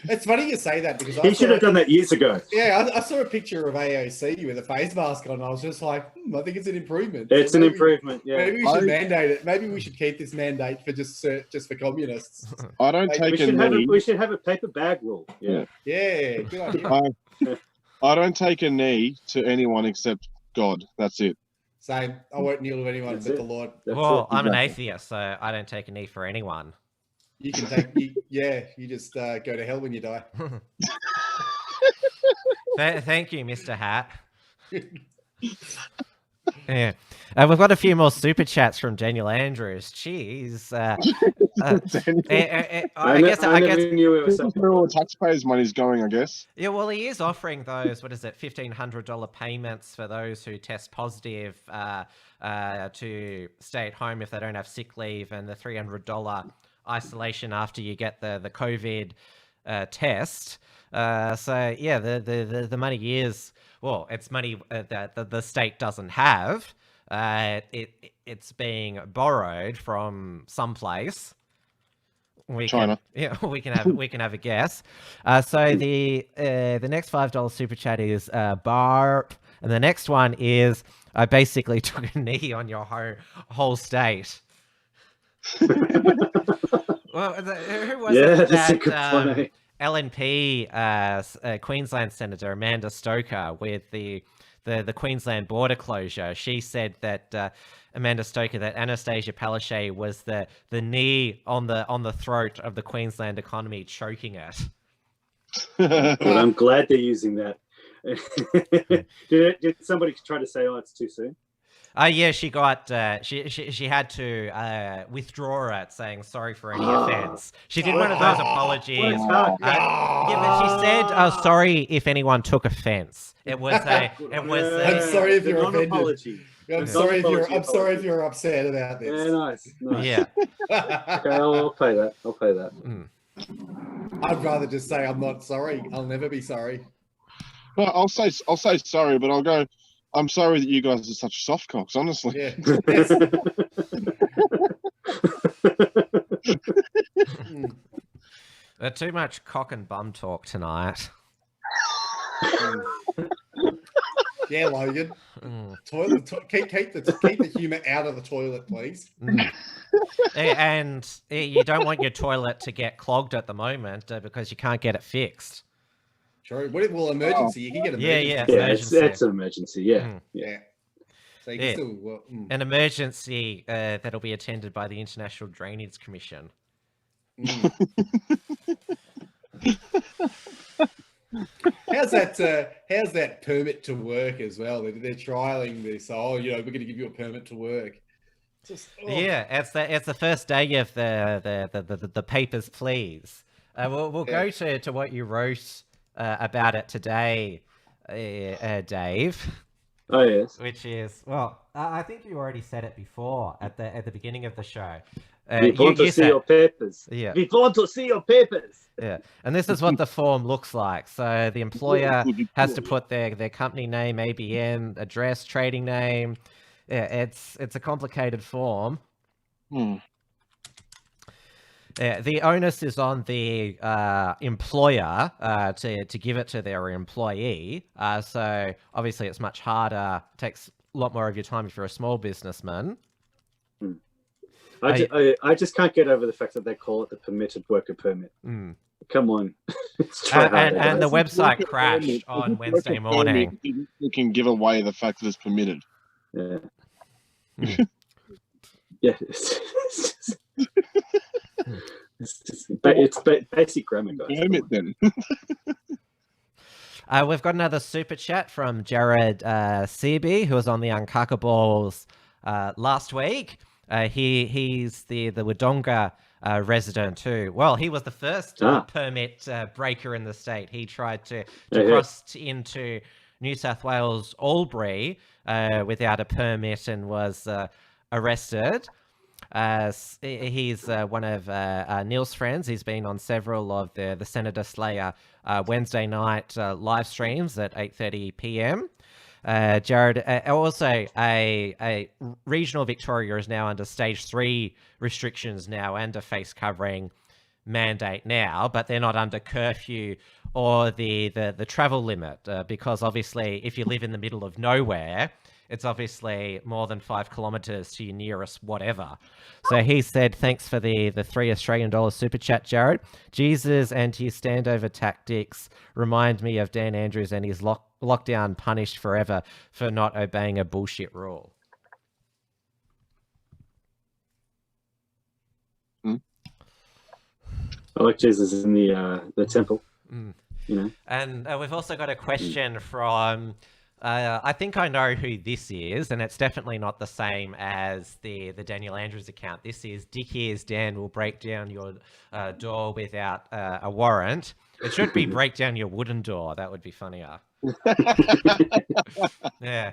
It's funny you say that because he should have done that years ago. Yeah, I saw a picture of AOC with a face mask on. And I was just like, I think it's an improvement. It's an improvement. Yeah, maybe we should mandate it. Maybe we should keep this mandate for just for communists. I don't take a knee. We should have a paper bag rule. Yeah. Good idea. I don't take a knee to anyone except God. That's it. Same. I won't kneel to anyone but the Lord. I'm an atheist, so I don't take a knee for anyone. You can take, you just go to hell when you die. Thank you, Mr. Hat. Yeah. We've got a few more super chats from Daniel Andrews. Jeez. I guess knew it was where all the taxpayers' money's going, I guess. Yeah, well, he is offering those, $1,500 payments for those who test positive to stay at home if they don't have sick leave, and the $300 isolation after you get the COVID test. So yeah, the money is, well, it's money that the state doesn't have. It's being borrowed from someplace. China. We can have a guess. So the next $5 super chat is Barp, and the next one is I basically took a knee on your whole state. Well, who was it that LNP Queensland Senator Amanda Stoker with the Queensland border closure? She said that Amanda Stoker, that Anastasia Palaszczuk was the knee on the throat of the Queensland economy, choking it. Well, I'm glad they're using that. Did somebody try to say, "Oh, it's too soon"? Yeah, she got she had to withdraw it, saying sorry for any offence. She did one of those apologies. Yeah, but she said sorry if anyone took offence. It was I'm sorry if you're offended. I'm sorry if you're upset about this. Yeah, nice. Yeah. Okay, I'll pay that. Mm. I'd rather just say I'm not sorry. I'll never be sorry. Well, I'll say sorry, but I'll go, I'm sorry that you guys are such soft cocks, honestly. Yeah. Too much cock and bum talk tonight. Yeah, Logan. Toilet. Keep the humour out of the toilet, please. And you don't want your toilet to get clogged at the moment because you can't get it fixed. True. Well, emergency. You can get emergency. Yeah, it's an emergency. Yeah. Yeah. So you can still, an emergency that'll be attended by the International Drainage Commission. How's that permit to work as well? They're trialing this. Oh, we're going to give you a permit to work. Yeah, it's the first day of the papers, please. We'll go to what you wrote about it today, Dave. Oh yes. Which is, well, I think you already said it before at the beginning of the show. We want to see your papers. Yeah. We want to see your papers. Yeah, and this is what the form looks like. So the employer has to put their company name, ABN, address, trading name. Yeah, it's a complicated form. The onus is on the employer to give it to their employee. So obviously it's much harder, takes a lot more of your time if you're a small businessman. I just can't get over the fact that they call it the permitted worker permit. Come on. And the website crashed on Wednesday morning. You can give away the fact that it's permitted. Yeah. Yeah. It's basic grammar, guys. Permit then. We've got another super chat from Jared CB, who was on the Uncuckables last week. He's the Wodonga resident too. Well, he was the first permit breaker in the state. He tried to cross into New South Wales Albury without a permit and was arrested. He's one of Neil's friends. He's been on several of the Senator Slayer Wednesday night live streams at 8:30 p.m. Jared, also a regional Victoria is now under stage 3 restrictions now and a face covering mandate now, but they're not under curfew or the travel limit because obviously if you live in the middle of nowhere, it's obviously more than 5 kilometers to your nearest whatever. So he said, thanks for the $3 Australian super chat, Jared. Jesus and his standover tactics remind me of Dan Andrews and his lockdown punished forever for not obeying a bullshit rule. I like Jesus in the temple. You know. And we've also got a question from... I think I know who this is, and it's definitely not the same as the Daniel Andrews account. This is Dick Here's Dan will break down your door without a warrant. It should be break down your wooden door. That would be funnier. Yeah.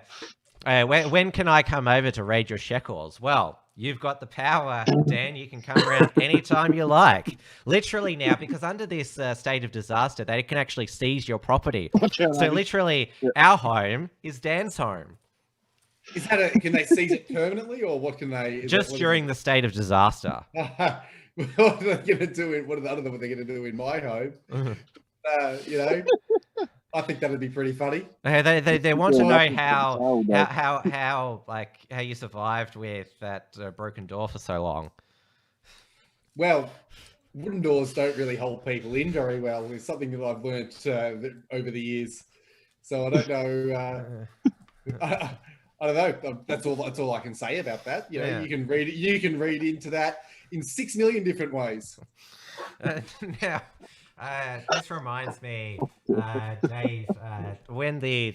When can I come over to raid your shekels? Well, you've got the power, Dan. You can come around anytime you like. Literally now, because under this state of disaster, they can actually seize your property. So literally, our home is Dan's home. Is that can they seize it permanently, or what can they? Just during the state of disaster. What are they going to do? I don't know what they're going to do in my home. You know. I think that would be pretty funny. They want to know how you survived with that broken door for so long. Well, wooden doors don't really hold people in very well. It's something that I've learnt over the years. So I don't know. I don't know. That's all I can say about that. You know, you can read into that in 6 million different ways. Now. This reminds me, Dave, when the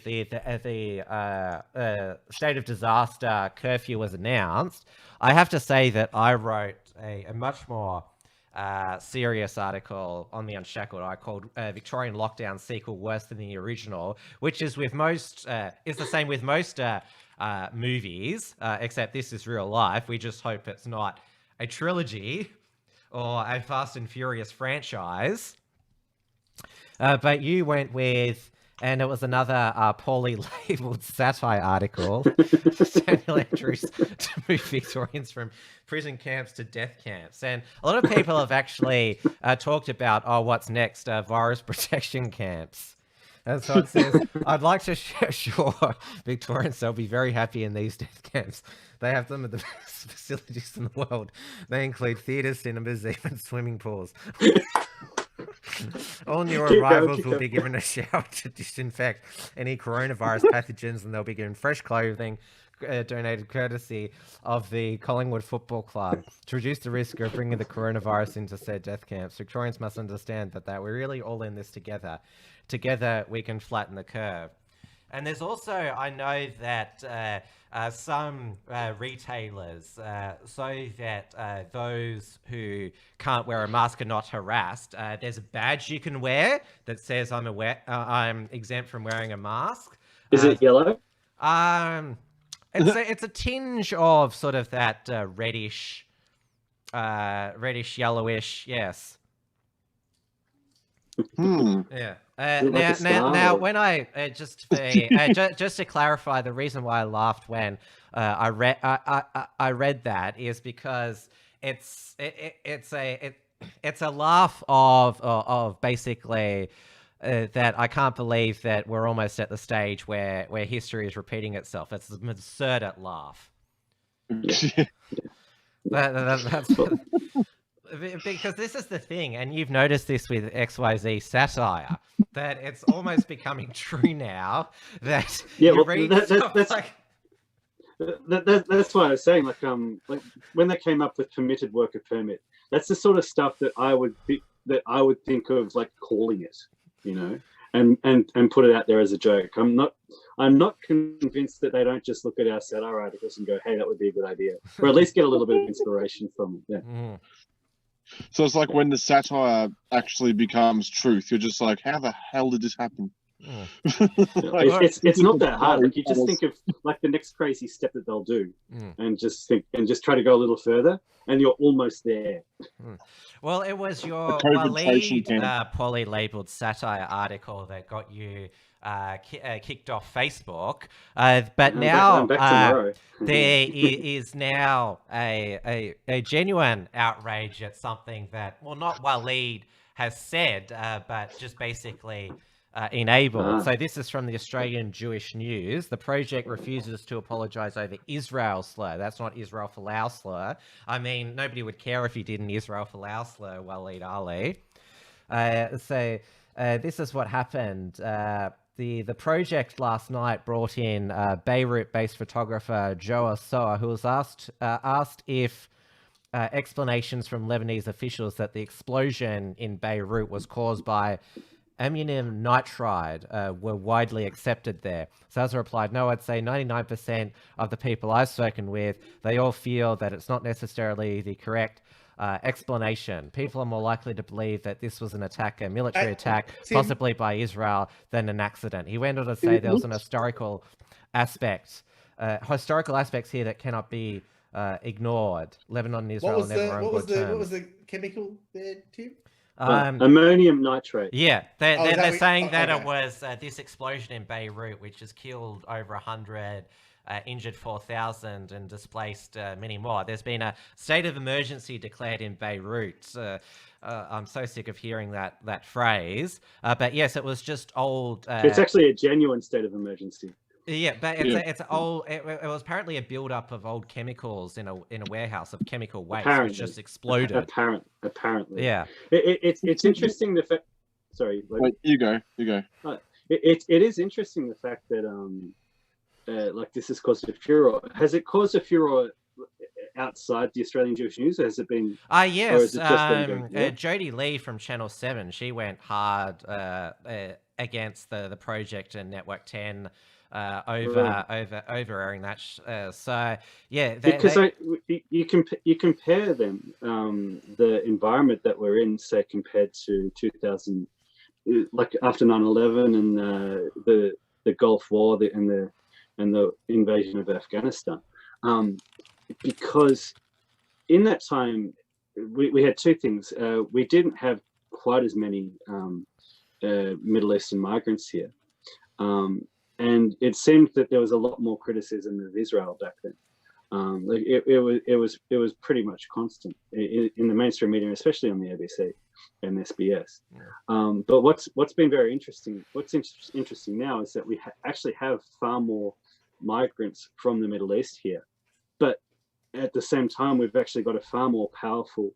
state of disaster curfew was announced, I have to say that I wrote a much more serious article on the Unshackled. I called Victorian Lockdown Sequel Worse Than the Original, which is with most is the same with most movies, except this is real life. We just hope it's not a trilogy or a Fast and Furious franchise. But you went with, and it was another poorly labelled satire article, Daniel Andrews to move Victorians from prison camps to death camps. And a lot of people have actually talked about, what's next, virus protection camps. And so it says, I'd like to assure Victorians they'll be very happy in these death camps. They have some of the best facilities in the world. They include theatres, cinemas, even swimming pools. All new arrivals will be given a shower to disinfect any coronavirus pathogens, and they'll be given fresh clothing donated courtesy of the Collingwood Football Club to reduce the risk of bringing the coronavirus into said death camps. Victorians must understand that we're really all in this together. Together, we can flatten the curve. And there's also, I know that some retailers, so that those who can't wear a mask are not harassed, there's a badge you can wear that says I'm exempt from wearing a mask. Is it yellow? It's a tinge of sort of that reddish, yellowish, yes. Yeah. Now, when I just to clarify, the reason why I laughed when I read that is because it's it's a laugh of basically that I can't believe that we're almost at the stage where history is repeating itself. It's an absurd laugh. That's because this is the thing, and you've noticed this with XYZ satire, that it's almost becoming true now that you read stuff like... That's why I was saying, like when they came up with permitted worker permit, that's the sort of stuff that I would think of like calling it, you know, and put it out there as a joke. I'm not convinced that they don't just look at our satire articles and go, hey, that would be a good idea, or at least get a little bit of inspiration from it. Yeah. Mm. So it's like when the satire actually becomes truth, you're just like, how the hell did this happen? It's not that hard. Like, you just think of like the next crazy step that they'll do, and just try to go a little further, and you're almost there. Well, it was your Waleed poorly labeled satire article that got you kicked off Facebook, but now I'm back tomorrow. there is now a genuine outrage at something that, well, not Waleed has said, but just basically enabled. So this is from the Australian Jewish News. The project refuses to apologise over Israel slur. That's not Israel Folau slur. I mean, nobody would care if you did an Israel Folau slur, Waleed Ali. So this is what happened. The project last night brought in Beirut-based photographer Joa Soa, who was asked if explanations from Lebanese officials that the explosion in Beirut was caused by ammonium nitride were widely accepted there. Salza replied, no, I'd say 99% of the people I've spoken with, they all feel that it's not necessarily the correct explanation. People are more likely to believe that this was an attack, a military attack, possibly by Israel, than an accident. He went on to say there was an historical aspects here that cannot be ignored. Lebanon and Israel never on good terms. What was the chemical there, Tim? Ammonium nitrate. Yeah, they're saying that it was this explosion in Beirut, which has killed over 100, injured 4,000, and displaced many more. There's been a state of emergency declared in Beirut. I'm so sick of hearing that phrase. But yes, it was just old. It's actually a genuine state of emergency. Yeah, but it's old. It was apparently a buildup of old chemicals in a warehouse of chemical waste, which just exploded. Apparently. Yeah. It's interesting the fact. Sorry. Wait, you go. It is interesting the fact that like this has caused a furor. Has it caused a furor outside the Australian Jewish News, or has it been? Yes. Or is it just Jodie Lee from Channel 7. She went hard against the project and Network 10. Over airing that. So yeah, because you compare them, the environment that we're in, say, compared to 2000, like after 9/11 and the Gulf War and the invasion of Afghanistan, because in that time we had two things. We didn't have quite as many Middle Eastern migrants here. And it seemed that there was a lot more criticism of Israel back then. It was pretty much constant in the mainstream media, especially on the ABC and SBS. But what's been very interesting, interesting now is that we actually have far more migrants from the Middle East here. But at the same time, we've actually got a far more powerful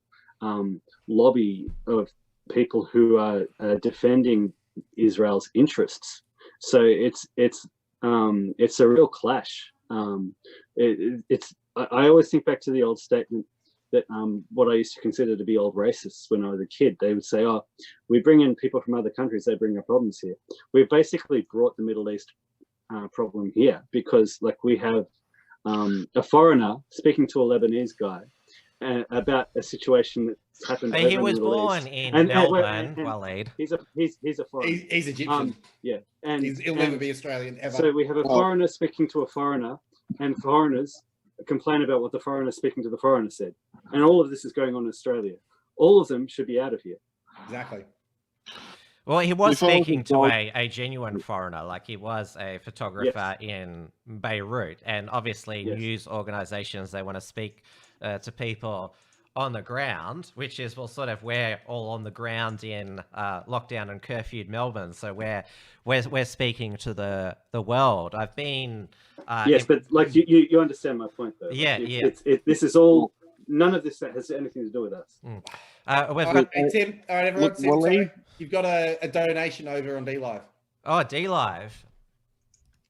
lobby of people who are defending Israel's interests. So it's a real clash. I always think back to the old statement that what I used to consider to be old racists when I was a kid. They would say, "Oh, we bring in people from other countries; they bring our problems here." We've basically brought the Middle East problem here because, like, we have a foreigner speaking to a Lebanese guy about a situation that's happened. He was born in Melbourne, Waleed. He's a foreigner. He's Egyptian. Yeah, and he'll never be Australian ever. So we have a foreigner speaking to a foreigner, and foreigners complain about what the foreigner speaking to the foreigner said, and all of this is going on in Australia. All of them should be out of here. Exactly. Well, he was speaking to a genuine foreigner, like he was a photographer in Beirut, and obviously news organisations, they want to speak to people on the ground, which is, well, sort of we're all on the ground in lockdown and curfewed Melbourne. So we're speaking to the world. I've been yes, but like you understand my point though. Yeah, This is all, none of this has anything to do with us. Hey, Tim. All right, everyone. Tim, sorry. You've got a donation over on D Live. Oh, D Live.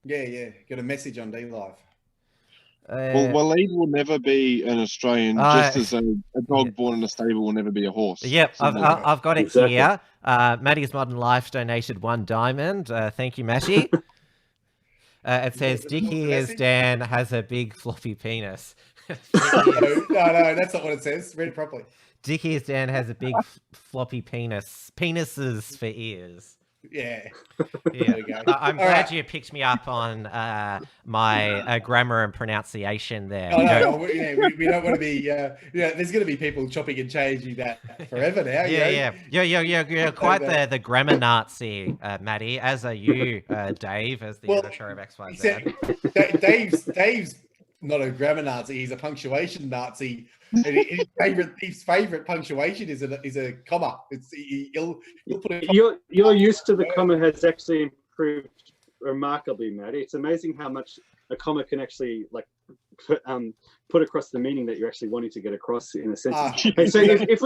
Yeah. Got a message on D Live. Well, Waleed will never be an Australian, just as a dog born in a stable will never be a horse. Yep, I've got it here. Matty's Modern Life donated 1 diamond. Thank you, Matty. It says, Dickie is Dan has a big floppy penis. No, that's not what it says. Read it properly. Dickie is Dan has a big floppy penis. Penises for ears. Yeah. There we go. I'm glad you picked me up on my grammar and pronunciation there. Oh, no, we don't want to be. There's going to be people chopping and changing that forever now. You're quite the grammar Nazi, Matty. As are you, Dave, as the editor of XYZ. Dave's not a grammar Nazi. He's a punctuation Nazi. And his favorite punctuation is a comma. He'll put a comma. Your use to the comma has actually improved remarkably, Matty. It's amazing how much a comma can actually put across the meaning that you're actually wanting to get across in a sentence. Hey, so if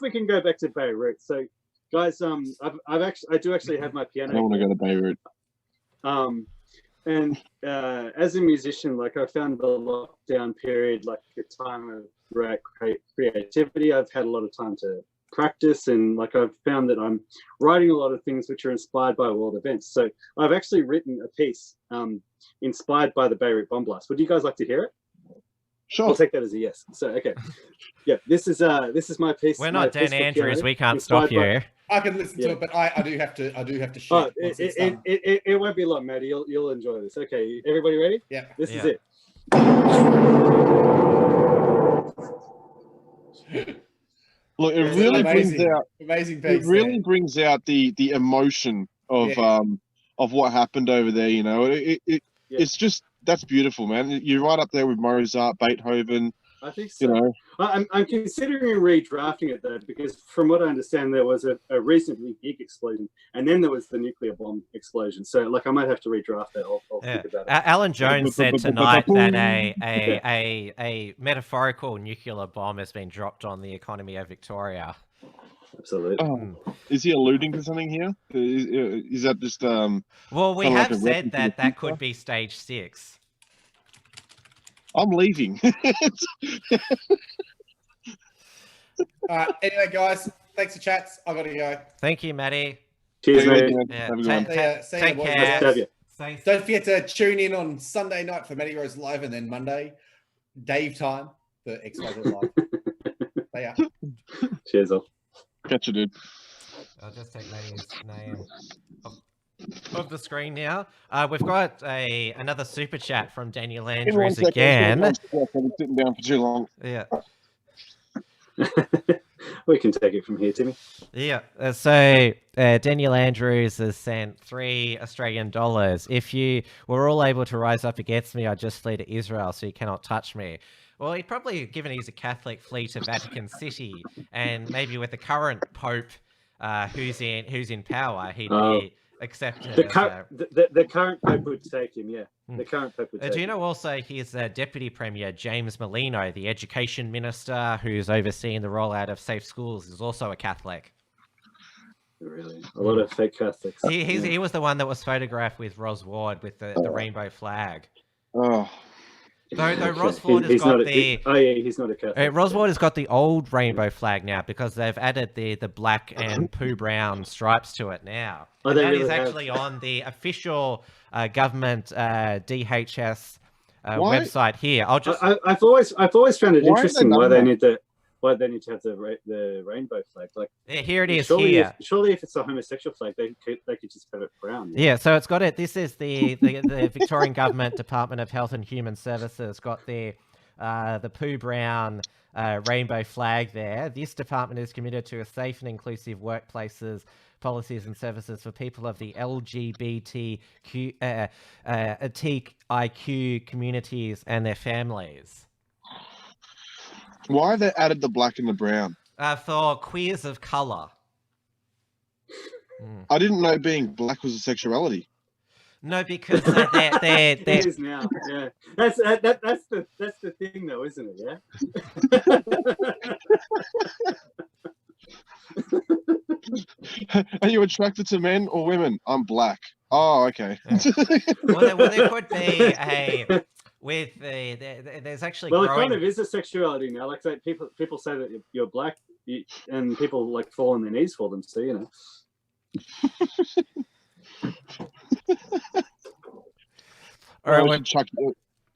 we can go back to Beirut. So guys, I do actually have my piano. I don't want to go to Beirut. And as a musician, like I found the lockdown period like a time of great creativity. I've had a lot of time to practice, and like I've found that I'm writing a lot of things which are inspired by world events. So I've actually written a piece inspired by the Beirut bomb blast. Would you guys like to hear it? Sure. I'll take that as a yes. So okay, yeah, this is my piece. We're not Dan Andrews. We can't stop you. I can listen to it, but I do have to shoot. It won't be long, Matty. You'll enjoy this. Okay, everybody ready? Yeah. This is it. Look, it really brings out amazing. It really brings out the emotion of what happened over there. You know, it's just, that's beautiful, man. You're right up there with Mozart, Beethoven. I think so. You know, I'm considering redrafting it though, because from what I understand, there was a reasonably big explosion, and then there was the nuclear bomb explosion. So, like, I might have to redraft that. I'll think about it. Alan Jones said tonight that a metaphorical nuclear bomb has been dropped on the economy of Victoria. Absolutely. Is he alluding to something here? Is that just Well, we have said that could be stage 6. I'm leaving. All right. Anyway, guys, thanks for chats. I got to go. Thank you, Matty. Cheers, mate. Take care. Don't forget to tune in on Sunday night for Matty Rose Live, and then Monday, Dave time for XYZ Live. They are. Cheers, all. Catch you, dude. I'll just take Matty's name of the screen now. We've got another super chat from Daniel Andrews again. I've been sitting down for too long. Yeah. We can take it from here, Timmy. Yeah. So Daniel Andrews has sent $3 Australian. If you were all able to rise up against me, I'd just flee to Israel, so you cannot touch me. Well, he'd probably, given he's a Catholic, flee to Vatican City, and maybe with the current Pope who's in power, he'd be accepted. The current Pope would take him, yeah. The current Pope would take him. Do you know also his Deputy Premier, James Merlino, the Education Minister who's overseeing the rollout of safe schools, is also a Catholic. Really? A lot of fake Catholics. He was the one that was photographed with Ros Ward with the rainbow flag. Oh. Though Ros Ward has got he's not a Catholic. Ros Ward has got the old rainbow flag now because they've added the black and poo brown stripes to it now. And that is actually on the official government DHS website here. I've always found it interesting why they need to have the rainbow flag. Like, yeah, here it is. Surely, if it's a homosexual flag, they could just have it brown. Yeah, so it's got it. This is the Victorian Government Department of Health and Human Services got the poo brown rainbow flag there. This department is committed to a safe and inclusive workplaces, policies and services for people of the LGBTIQ communities and their families. Why have they added the black and the brown? For queers of color. I didn't know being black was a sexuality. No, because they're It is now. Yeah, that's the thing, though, isn't it? Yeah. Uh, Are you attracted to men or women? I'm black. Oh, okay. well, there could be there's actually Well, growing... it kind of is a sexuality now. Like people say that you're black, and people like fall on their knees for them. So you know. All right,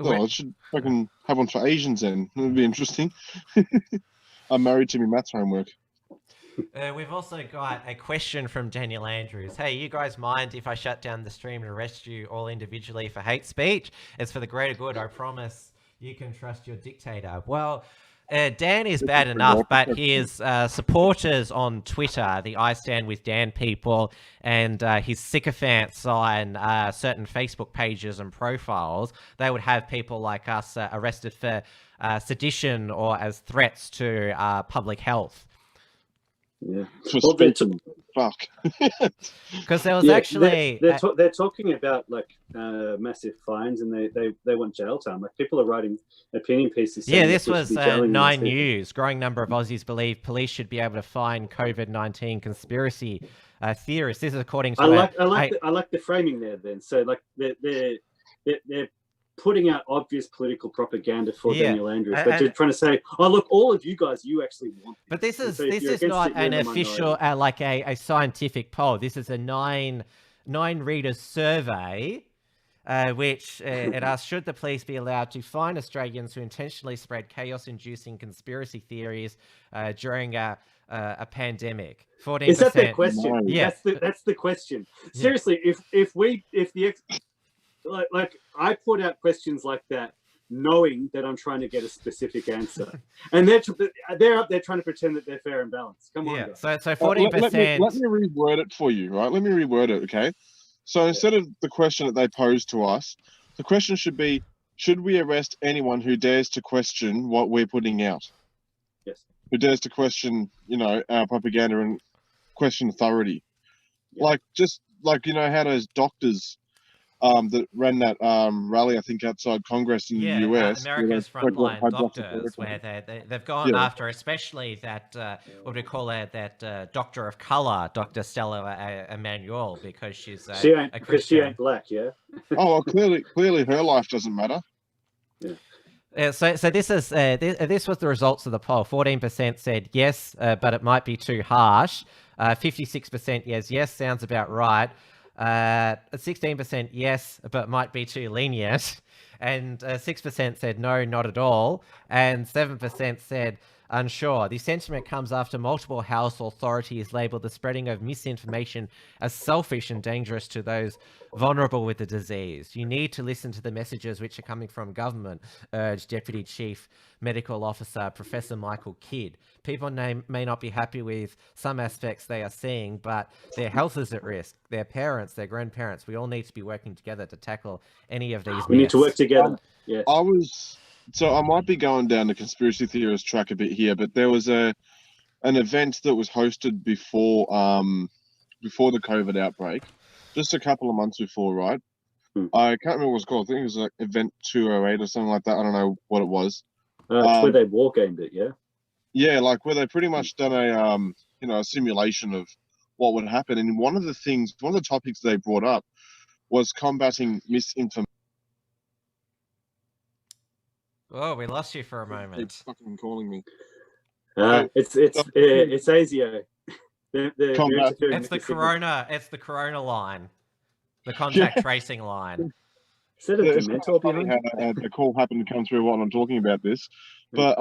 I should fucking have one for Asians then. It would be interesting. I'm married to my maths homework. We've also got a question from Daniel Andrews. Hey, you guys mind if I shut down the stream and arrest you all individually for hate speech? It's for the greater good. I promise you can trust your dictator. Well, Dan is bad enough, but his supporters on Twitter, the I Stand With Dan people, and his sycophants on certain Facebook pages and profiles, they would have people like us arrested for sedition or as threats to public health. Yeah. Fuck. Because there was actually... They're talking about like massive fines, and they want jail time. Like people are writing opinion pieces. Yeah, this was 9 News. Growing number of Aussies believe police should be able to fine COVID-19 conspiracy theorists. This is according to... I like the framing there. Then, so like they're putting out obvious political propaganda for Daniel Andrews, but they're trying to say, "Oh, look, all of you guys, you actually want." But this is not an official, like a scientific poll. This is a nine readers survey, which it asks: should the police be allowed to fine Australians who intentionally spread chaos-inducing conspiracy theories during a pandemic? 14%. Is that the question? No. Yeah, that's the question. Seriously, if the like I put out questions like that, knowing that I'm trying to get a specific answer, and they're up there trying to pretend that they're fair and balanced. Come on, guys. So 40%. Let me reword it for you, right? Let me reword it, okay? So instead of the question that they pose to us, the question should be: should we arrest anyone who dares to question what we're putting out? Yes. Who dares to question, our propaganda and question authority? Yeah. Just like how those doctors that ran that rally, I think, outside Congress in the US. America's Frontline Doctors, where they've gone after, especially that, what do we call it, that doctor of color, Dr. Stella Emanuel, because she's she ain't black, yeah? Oh, well, clearly her life doesn't matter. Yeah. So this is this was the results of the poll. 14% said yes, but it might be too harsh. 56% yes, sounds about right. 16% yes, but might be too lenient, and 6% said no, not at all, and 7% said unsure. The sentiment comes after multiple health authorities labelled the spreading of misinformation as selfish and dangerous to those vulnerable with the disease. You need to listen to the messages which are coming from government, urged Deputy Chief Medical Officer Professor Michael Kidd. People may not be happy with some aspects they are seeing, but their health is at risk. Their parents, their grandparents, we all need to be working together to tackle any of these. We need to work together. Yeah. So I might be going down the conspiracy theorist track a bit here, but there was an event that was hosted before the COVID outbreak, just a couple of months before, right? I can't remember what it was called. I think it was like Event 208 or something like that. I don't know what it was. It's where they war gamed it, yeah? Yeah, like where they pretty much done a simulation of what would happen. And one of the topics they brought up was combating misinformation. Oh, we lost you for a moment. It's fucking calling me. It's ASIO. It's the corona line. The contact tracing line. Is that a Dementor behind? The call happened to come through while I'm talking about this. But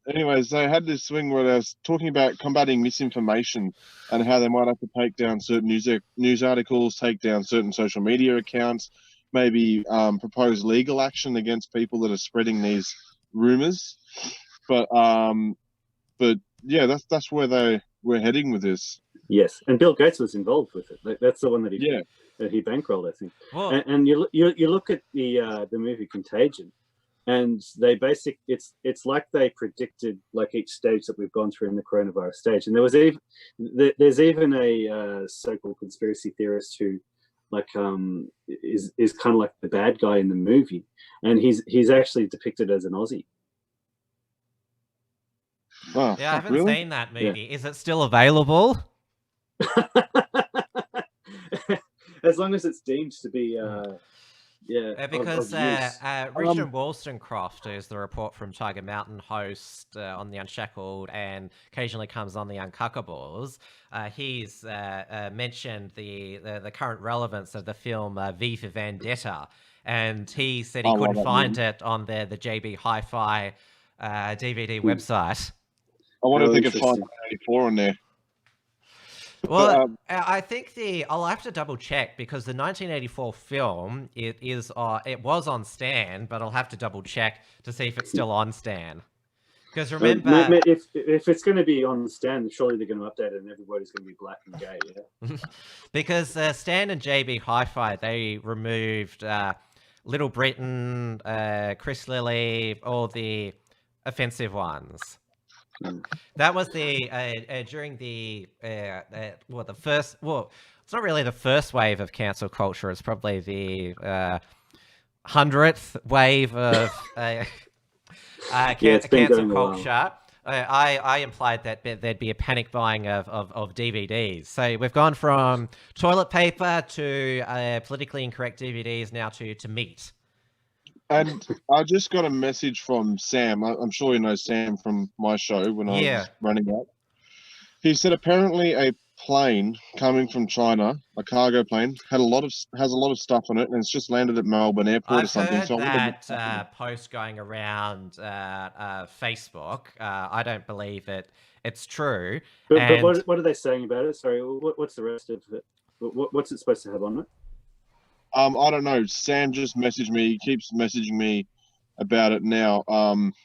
anyways, they had this swing where they was talking about combating misinformation and how they might have to take down certain news articles, take down certain social media accounts, maybe propose legal action against people that are spreading these rumors. But yeah, that's where we're heading with this. Yes, and Bill Gates was involved with it. That's the one that he bankrolled, I think. Whoa. And you look at the movie Contagion, And it's like they predicted like each stage that we've gone through in the coronavirus stage. And there's even a so-called conspiracy theorist who like is kind of like the bad guy in the movie, and he's actually depicted as an Aussie. Oh, Yeah, I haven't really? seen that movie. Is it still available? As long as it's deemed to be because of use. Richard Wollstonecroft, who's the Report from Tiger Mountain host on the Unshackled and occasionally comes on the Uncuckables, he's mentioned the current relevance of the film V for Vendetta, and he said he couldn't find it on the JB Hi-Fi DVD website. I wonder if they could find 1984 on there. Well, I think I'll have to double check, because the 1984 film it was on Stan, but I'll have to double check to see if it's still on Stan. Because remember, if it's going to be on Stan, surely they're going to update it and everybody's going to be black and gay. Yeah. Because Stan and JB Hi-Fi, they removed Little Britain, Chris Lilly, all the offensive ones. That was during the first. Well, it's not really the first wave of cancel culture. It's probably the 100th wave of cancel culture. I implied that there'd be a panic buying of DVDs. So we've gone from toilet paper to politically incorrect DVDs now to meat. And I just got a message from Sam. I'm sure you know Sam from my show when I was running out. He said apparently a plane coming from China, a cargo plane, has a lot of stuff on it, and it's just landed at Melbourne Airport or something. I've heard that post going around Facebook. I don't believe it's true. But what are they saying about it? Sorry, what's the rest of it? What's it supposed to have on it? I don't know. Sam just messaged me. He keeps messaging me about it now.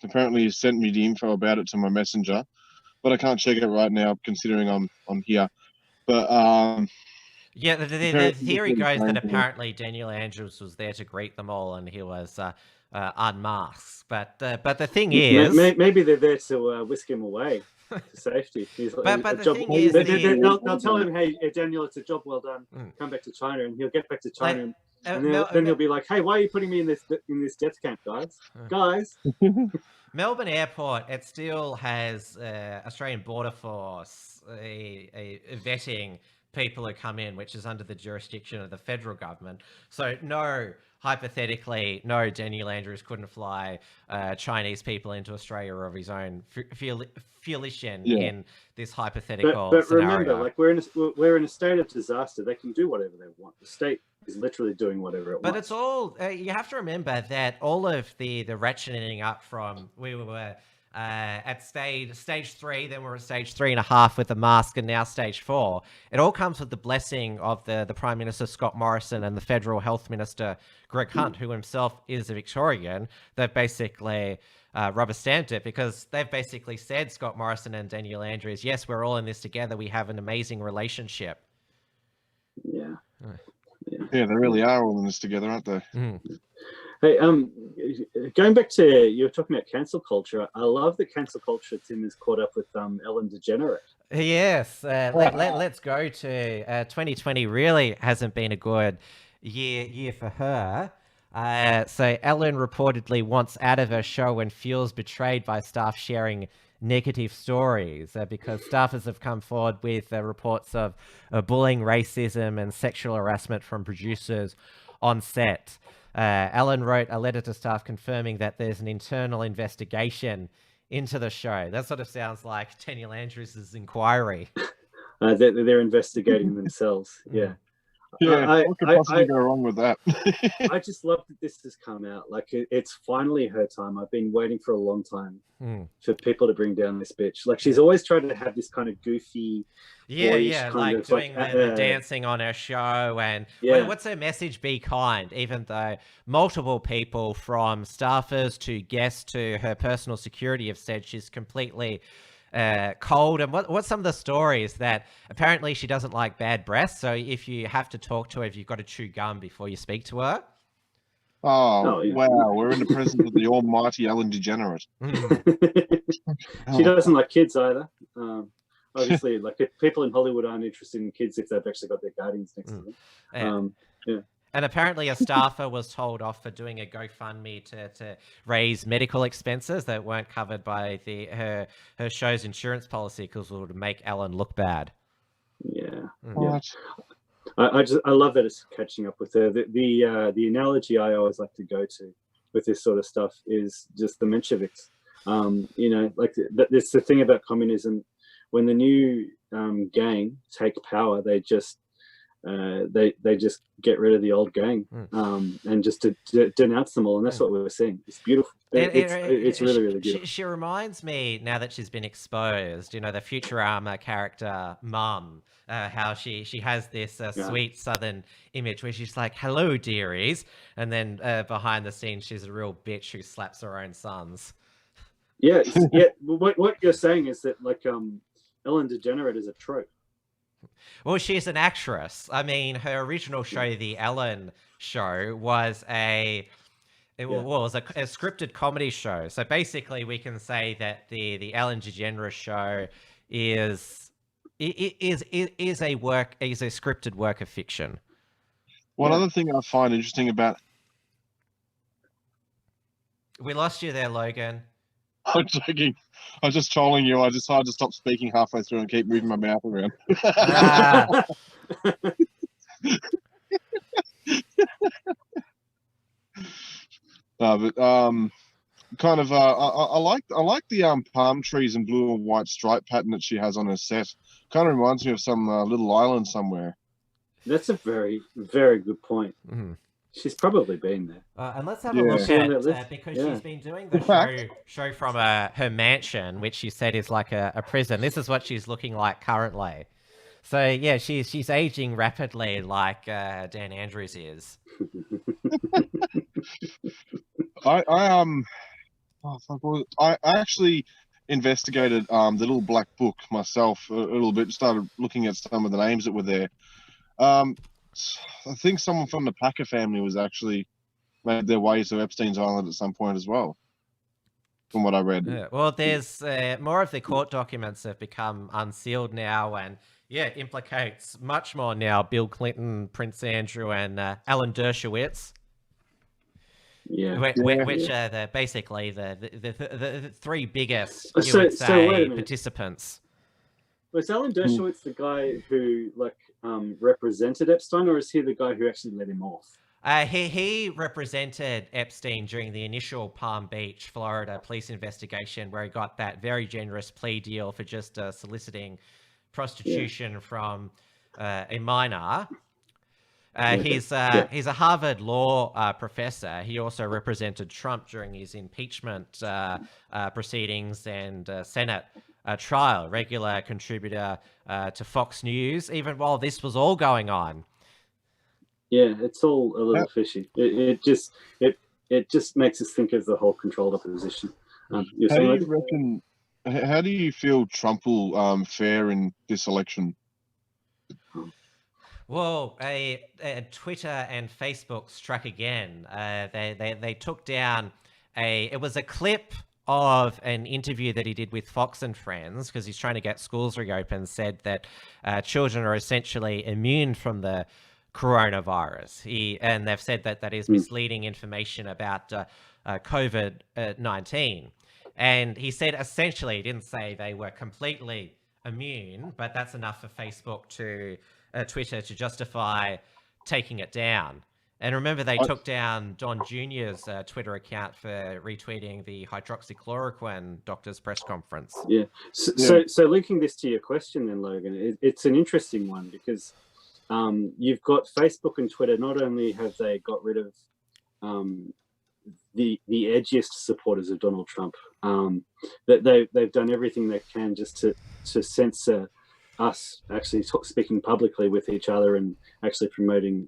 Apparently he sent me the info about it to my messenger, but I can't check it right now considering I'm here. But yeah, the theory goes that apparently Daniel Andrews was there to greet them all, and he was unmasked. But the thing is, maybe they're there to whisk him away to safety. But the thing is, they'll tell him, "Hey, Daniel, it's a job well done. Come back to China," and he'll get back to China, and then he'll be like, "Hey, why are you putting me in this death camp, guys?" Melbourne Airport, it still has Australian Border Force vetting people who come in, which is under the jurisdiction of the federal government. So hypothetically, no, Daniel Andrews couldn't fly Chinese people into Australia of his own volition in this hypothetical but scenario. Remember, like we're in a state of disaster. They can do whatever they want. The state is literally doing whatever it wants. But it's all you have to remember that all of the ratcheting up from we were at stage 3, then we're at stage 3.5 with the mask, and now stage 4. It all comes with the blessing of the Prime Minister Scott Morrison and the Federal Health Minister Greg Hunt, who himself is a Victorian. They've basically rubber stamped it, because they've basically said, Scott Morrison and Daniel Andrews, yes, we're all in this together. We have an amazing relationship. Yeah. Yeah, they really are all in this together, aren't they? Hey, going back to, you were talking about cancel culture. I love that cancel culture, Tim, is caught up with Ellen DeGeneres. Yes, let's go to 2020. Really hasn't been a good year for her. So Ellen reportedly wants out of her show and feels betrayed by staff sharing negative stories because staffers have come forward with reports of bullying, racism, and sexual harassment from producers on set. Ellen wrote a letter to staff confirming that there's an internal investigation into the show. That sort of sounds like Daniel Andrews' inquiry. They're investigating themselves. Yeah. Yeah, what could possibly go wrong with that? I just love that this has come out. Like, it's finally her time. I've been waiting for a long time for people to bring down this bitch. Like, she's always tried to have this kind of goofy, like doing the dancing on her show. And what's her message? Be kind. Even though multiple people, from staffers to guests to her personal security, have said she's completely cold. And what's some of the stories that apparently she doesn't like bad breath, so if you have to talk to her, you've got to chew gum before you speak to her. Oh, yeah. wow. We're in the presence of the almighty Ellen DeGenerate. She doesn't like kids either. Obviously, like people in Hollywood aren't interested in kids if they've actually got their guardians next to them. Yeah. And apparently a staffer was told off for doing a GoFundMe to raise medical expenses that weren't covered by her show's insurance policy because it would make Ellen look bad. Yeah. What? I love that it's catching up with her. The analogy I always like to go to with this sort of stuff is just the Mensheviks. You know, like that's the thing about communism. When the new gang take power, they just get rid of the old gang and just to denounce them all, and that's what we're seeing. It's beautiful. It's really, really beautiful. She reminds me, now that she's been exposed, you know, the Futurama character Mum, how she has this sweet southern image where she's like, "Hello, dearies," and then behind the scenes she's a real bitch who slaps her own sons. Yeah. What you're saying is that like Ellen DeGenerate is a trope. Well, she's an actress. I mean, her original show, The Ellen Show, was a scripted comedy show. So basically, we can say that the Ellen DeGeneres show is a scripted work of fiction. One other thing I find interesting about... We lost you there, Logan. I'm joking. I was just trolling you. I decided to stop speaking halfway through and keep moving my mouth around. No, but kind of I like the palm trees and blue and white stripe pattern that she has on her set. Kind of reminds me of some little island somewhere. That's a very, very good point. Mm-hmm. She's probably been there. And let's have a look at because she's been doing the show from her mansion, which she said is like a prison. This is what she's looking like currently. So yeah, she's aging rapidly, like Dan Andrews is. I actually investigated the little black book myself a little bit. Started looking at some of the names that were there. I think someone from the Packer family was actually made their way to Epstein's Island at some point as well, from what I read. Yeah, well, there's more of the court documents have become unsealed now, and implicates much more now Bill Clinton, Prince Andrew, and Alan Dershowitz. Which are basically the three biggest USA participants. Was Alan Dershowitz the guy who represented Epstein, or is he the guy who actually let him off? He represented Epstein during the initial Palm Beach, Florida police investigation, where he got that very generous plea deal for just soliciting prostitution from a minor. He's a Harvard law professor. He also represented Trump during his impeachment proceedings and Senate trial, regular contributor to Fox News, even while this was all going on. Yeah, it's all a little fishy. It just makes us think of the whole controlled opposition. How do you feel Trump will fare in this election? Well, Twitter and Facebook struck again. They took down it was a clip of an interview that he did with Fox and Friends, because he's trying to get schools reopened, said that children are essentially immune from the coronavirus. And they've said that is misleading information about COVID-19. And he said essentially, he didn't say they were completely immune, but that's enough for Facebook to Twitter to justify taking it down. And remember, they took down Don Jr.'s Twitter account for retweeting the hydroxychloroquine doctor's press conference. Yeah. So linking this to your question then, Logan, it's an interesting one, because you've got Facebook and Twitter. Not only have they got rid of the edgiest supporters of Donald Trump, that they've done everything they can just to censor us actually speaking publicly with each other and actually promoting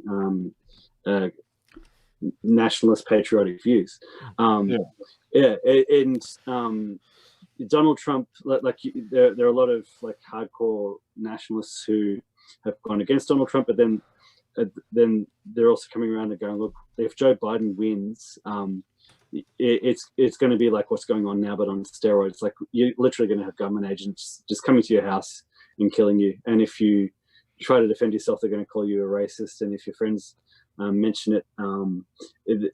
nationalist patriotic views. And Donald Trump, there are a lot of hardcore nationalists who have gone against Donald Trump, but then then they're also coming around and going, look, if Joe Biden wins, it's going to be like what's going on now, but on steroids. Like, you're literally going to have government agents just coming to your house and killing you. And if you try to defend yourself, they're going to call you a racist. And if your friends mention it,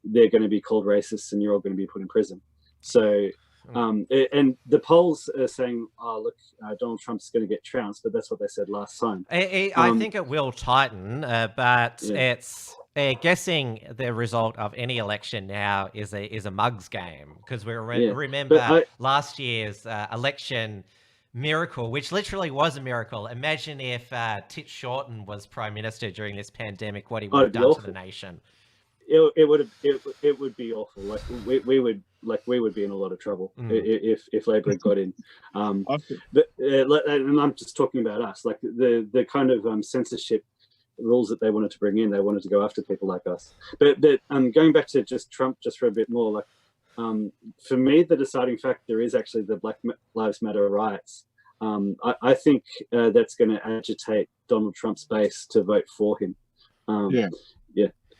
they're going to be called racists, and you're all going to be put in prison. So, and the polls are saying, oh, look, Donald Trump's going to get trounced, but that's what they said last time. I think it will tighten, but it's guessing the result of any election now is a mug's game, because we remember last year's election miracle, which literally was a miracle. Imagine if Tit Shorten was prime minister during this pandemic, what he would have done to the nation. It would be awful. Like we would be in a lot of trouble if Labor had got in. And I'm just talking about us. Like the kind of censorship rules that they wanted to bring in, they wanted to go after people like us. But going back to just Trump, just for a bit more, like for me, the deciding factor is actually the Black Lives Matter riots. I think that's going to agitate Donald Trump's base to vote for him.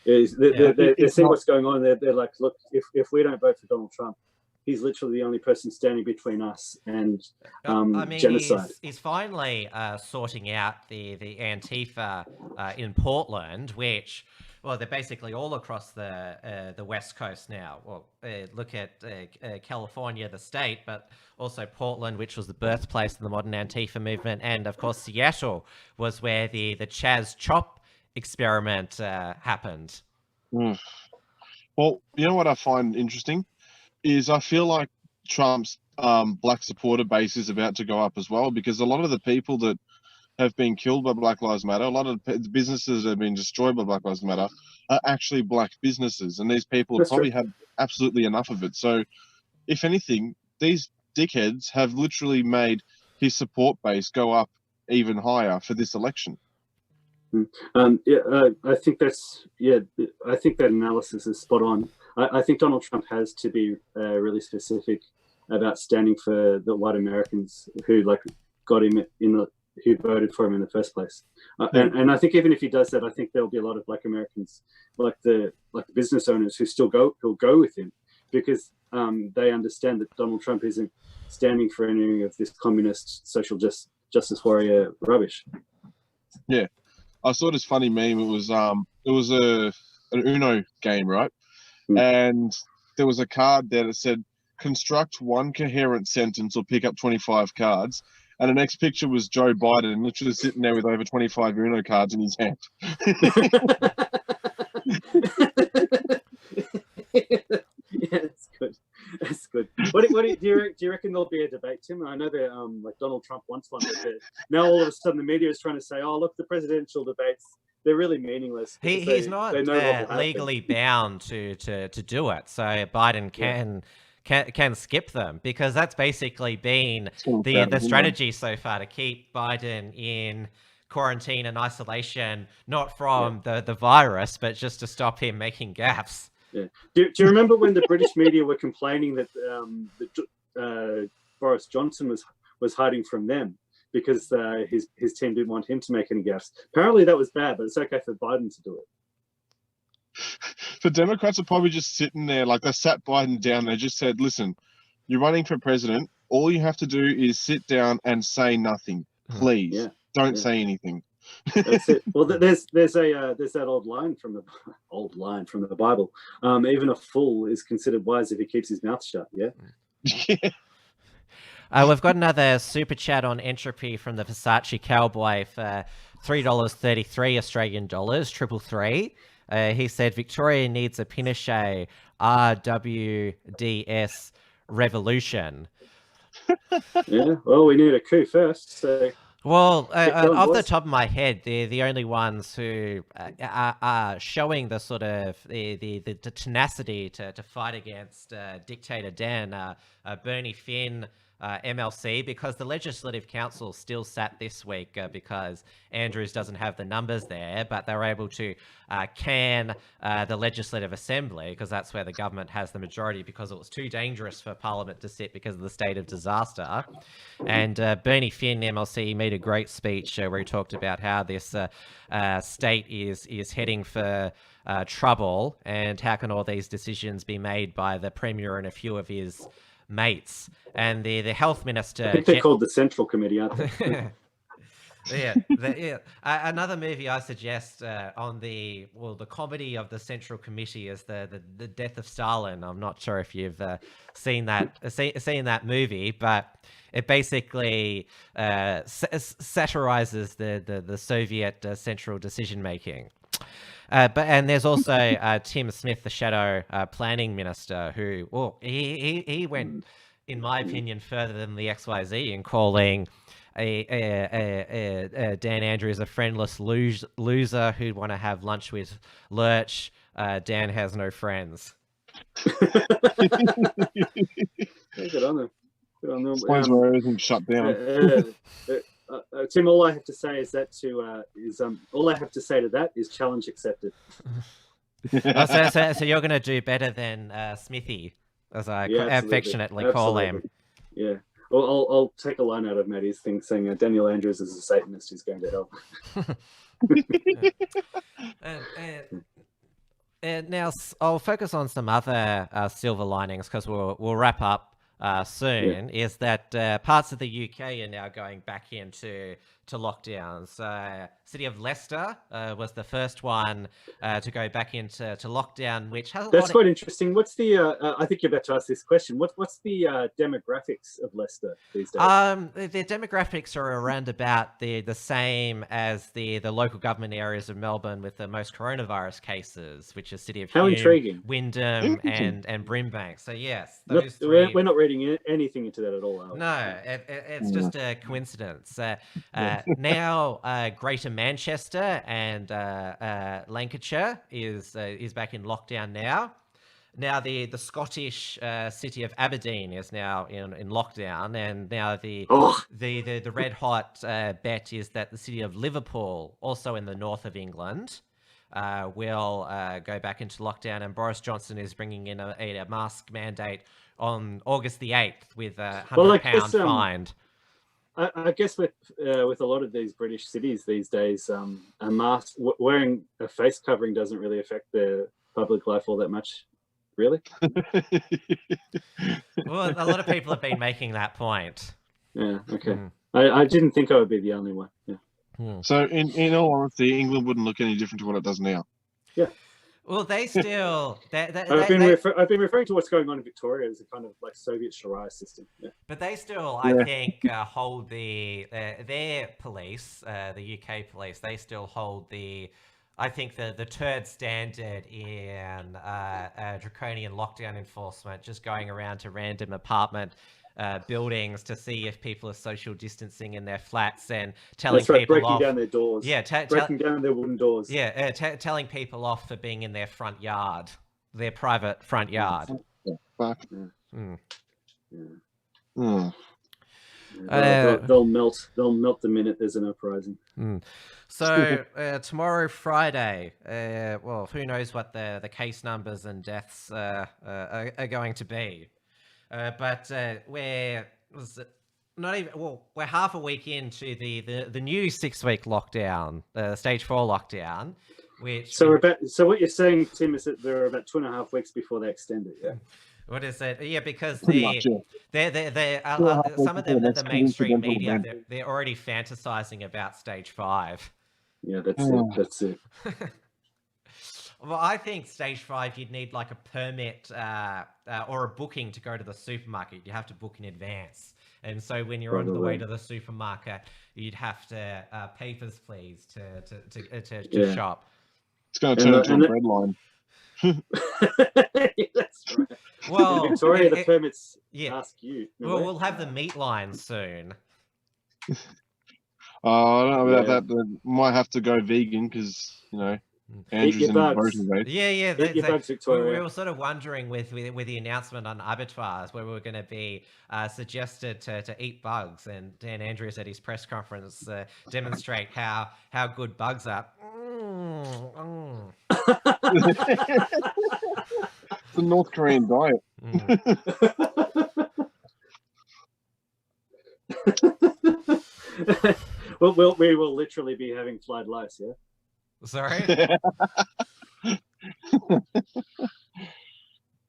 They see what's going on. They're like, look, if we don't vote for Donald Trump, he's literally the only person standing between us and genocide. He's finally sorting out the Antifa in Portland, which, well, they're basically all across the West Coast now. Well, look at California, the state, but also Portland, which was the birthplace of the modern Antifa movement, and of course Seattle was where the Chaz Chop experiment happened. Well, you know what I find interesting is I feel like Trump's black supporter base is about to go up as well, because a lot of the people that have been killed by Black Lives Matter, a lot of the businesses that have been destroyed by Black Lives Matter are actually black businesses, and these people have probably had absolutely enough of it. So if anything, these dickheads have literally made his support base go up even higher for this election. I think I think that analysis is spot on. I think Donald Trump has to be really specific about standing for the white Americans who got him who voted for him in the first place. And I think even if he does that, I think there'll be a lot of black Americans, like the business owners, who'll go with him, because they understand that Donald Trump isn't standing for any of this communist social justice warrior rubbish. Yeah. I saw this funny meme. It was an Uno game, right? And there was a card there that said, construct one coherent sentence or pick up 25 cards. And the next picture was Joe Biden literally sitting there with over 25 Uno cards in his hand. Yeah, that's good. That's good. What do you reckon there'll be a debate, Tim? I know that Donald Trump wants one, but now all of a sudden the media is trying to say, oh, look, the presidential debates, they're really meaningless. He's not legally bound to do it, so Biden can skip them, because that's basically been the strategy so far, to keep Biden in quarantine and isolation, not from the virus, but just to stop him making gaffes. Yeah. Do you remember when the British media were complaining that Boris Johnson was hiding from them because his team didn't want him to make any gaffes? Apparently that was bad, but it's okay for Biden to do it. The Democrats are probably just sitting there, like they sat Biden down. They just said, listen, you're running for president. All you have to do is sit down and say nothing. Please don't say anything. That's it. Well, there's that old line from the Bible. Even a fool is considered wise if he keeps his mouth shut. Yeah. We've got another super chat on Entropy from the Versace Cowboy for $3.33 Australian dollars, 333. He said Victoria needs a Pinochet RWDS revolution. Yeah. Well, we need a coup first. So. Well, off the top of my head, the only ones who are showing the sort of the tenacity to fight against dictator Dan are Bernie Finn, MLC, because the Legislative Council still sat this week because Andrews doesn't have the numbers there, but they were able to can the Legislative Assembly, because that's where the government has the majority, because it was too dangerous for Parliament to sit because of the state of disaster. And Bernie Finn, MLC, made a great speech where he talked about how this state is heading for trouble, and how can all these decisions be made by the Premier and a few of his mates. And the health minister, I think they're called the Central Committee, aren't they? Another movie I suggest on the comedy of the Central Committee is the Death of Stalin. I'm not sure if you've seen that movie, but it basically satirizes the Soviet central decision making. And there's also Tim Smith, the shadow planning minister, who he went, in my opinion, further than the XYZ in calling Dan Andrews a friendless loser who'd want to have lunch with Lurch. Dan has no friends. Good on them. Good on them. Explains where everything's shut down. Tim, all I have to say is all I have to say to that is challenge accepted. So you're going to do better than Smithy, as I affectionately call him. Yeah. Well, I'll take a line out of Matty's thing saying Daniel Andrews is a Satanist who's going to hell. And now I'll focus on some other silver linings, because we'll wrap up soon. Is that parts of the UK are now going back into lockdowns. City of Leicester was the first one to go back into lockdown, which has That's quite interesting. What's the I think you're about to ask this question. What's the demographics of Leicester these days? The demographics are around about the same as the local government areas of Melbourne with the most coronavirus cases, which is City of How Hume, intriguing. and Brimbank. So yes, we're not reading anything into that at all. Alex. No, it's just a coincidence. Now Greater Manchester and Lancashire is back in lockdown now. Now the Scottish city of Aberdeen is now in lockdown, and now the red hot bet is that the city of Liverpool, also in the north of England, will go back into lockdown, and Boris Johnson is bringing in a mask mandate on August the 8th with a £100 fine. I guess with a lot of these British cities these days, a mask, wearing a face covering doesn't really affect their public life all that much, really. Well, a lot of people have been making that point. Yeah, okay. I didn't think I would be the only one. Yeah. So, in all honesty, England wouldn't look any different to what it does now. Yeah. Well, they still. I've been referring to what's going on in Victoria as a kind of like Soviet Sharia system. Yeah. But they still, I think, hold their police, the UK police. They still hold I think the third standard in draconian lockdown enforcement, just going around to random apartment buildings to see if people are social distancing in their flats and telling people breaking off. Down their doors. Yeah, breaking down their wooden doors. Yeah, telling people off for being in their front yard, their private front yard. Fuck. They'll melt. They'll melt the minute there's an uprising. So tomorrow, Friday. Well, who knows what the case numbers and deaths are going to be. But we're half a week into the new 6-week lockdown, stage 4 lockdown, which. So what you're saying, Tim, is that there are about 2.5 weeks before they extend it. Yeah. What is it? Yeah, because some of the mainstream media they're already fantasizing about stage 5. Yeah, that's it. Well, I think stage 5, you'd need like a permit or a booking to go to the supermarket. You have to book in advance. And so when you're on the way to the supermarket, you'd have to papers, please, to shop. It's going to turn into a bread line. That's right. Well, in Victoria, the permits ask you. Well, we'll have the meat line soon. I don't know about that, but might have to go vegan because, Andrews and bugs. voting rate. Yeah. Eat your bugs, Victoria. We were sort of wondering with the announcement on abattoirs where we were going to be suggested to eat bugs, and Dan Andrews at his press conference demonstrate how good bugs are. It's a North Korean diet. Well, we will literally be having flied lice, yeah? Sorry?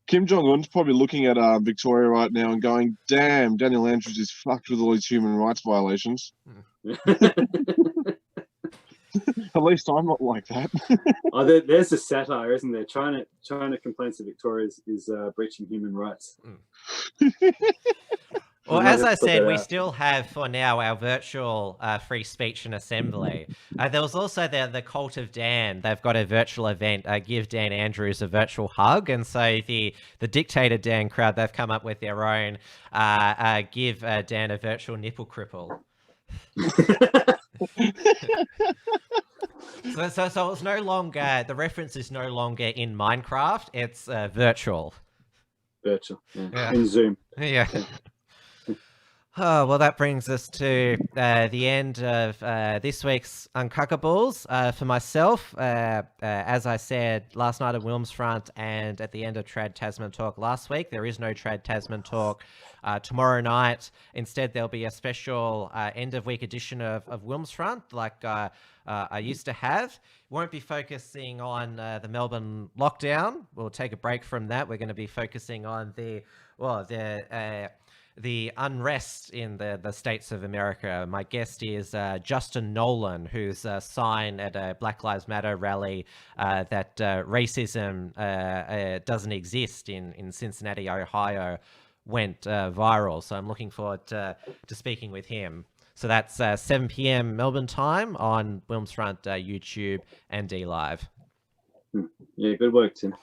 Kim Jong-un's probably looking at Victoria right now and going, damn, Daniel Andrews is fucked with all these human rights violations. At least I'm not like that. There's the satire, isn't there? China complains that Victoria is breaching human rights. Well, as I said, we still have for now our virtual free speech and assembly. There was also the Cult of Dan. They've got a virtual event, Give Dan Andrews a Virtual Hug. And so the Dictator Dan crowd, they've come up with their own Give Dan a Virtual Nipple Cripple. So it's no longer, the reference is no longer in Minecraft, it's virtual. Virtual, yeah. In Zoom. Yeah. Oh, well, that brings us to the end of this week's Uncuckables. For myself, as I said last night at Wilms Front and at the end of Trad Tasman Talk last week, there is no Trad Tasman Talk tomorrow night. Instead, there'll be a special end-of-week edition of Wilms Front, like I used to have. Won't be focusing on the Melbourne lockdown. We'll take a break from that. We're going to be focusing on the unrest in the states of America. My guest is Justin Nolan, whose sign at a Black Lives Matter rally that racism doesn't exist in Cincinnati, Ohio, went viral. So I'm looking forward to speaking with him. So that's 7 p.m. Melbourne time on Wilms Front YouTube and D Live. Yeah, good work, Tim.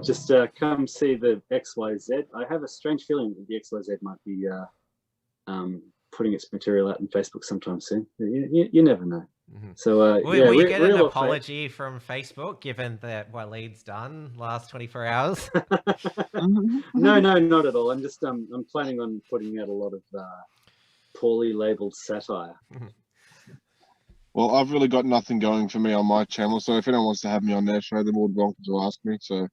Just come see the XYZ. I have a strange feeling that the XYZ might be putting its material out on Facebook sometime soon. You never know. Mm-hmm. So, will you get an apology from Facebook, given that Waleed's done last 24 hours? No, not at all. I'm just I'm planning on putting out a lot of poorly labeled satire. Mm-hmm. Well, I've really got nothing going for me on my channel, so if anyone wants to have me on their show, they're more than welcome to ask me. So,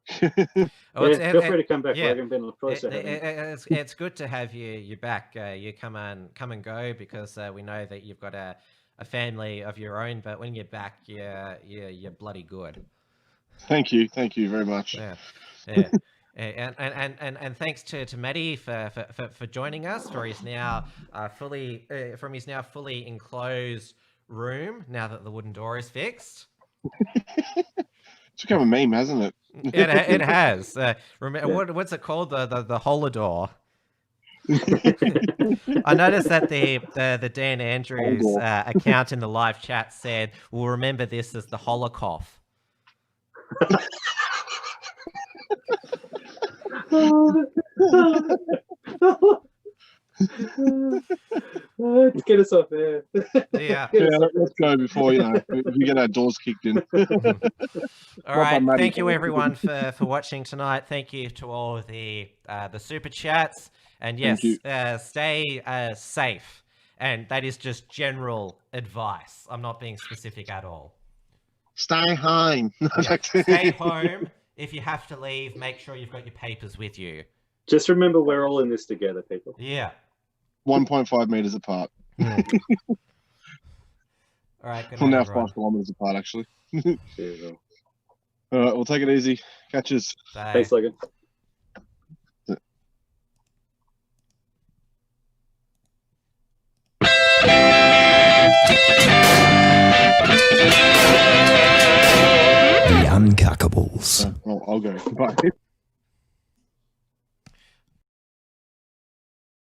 feel free to come back. Logan. Been a pleasure. It's good to have you back. You come and go because we know that you've got a family of your own. But when you're back, you're bloody good. Thank you very much. Yeah. And thanks to Matty for joining us for his now fully enclosed room now that the wooden door is fixed. It's become a meme, hasn't it? It has. What's it called? The Holodor. I noticed that the Dan Andrews account in the live chat said, "We'll remember this as the Holocaust." Let's get us off there. Yeah, let's go before we get our doors kicked in. All right, thank you everyone for watching tonight. Thank you to all of the super chats, and yes, stay safe. And that is just general advice. I'm not being specific at all. Stay home. Stay home. If you have to leave, make sure you've got your papers with you. Just remember, we're all in this together, people. Yeah. 1.5 meters apart. All right. Well, now 5 kilometers apart, actually. All right, we'll take it easy. Catches. Bye. Thanks, Logan. The Uncuckables. I'll go. Bye.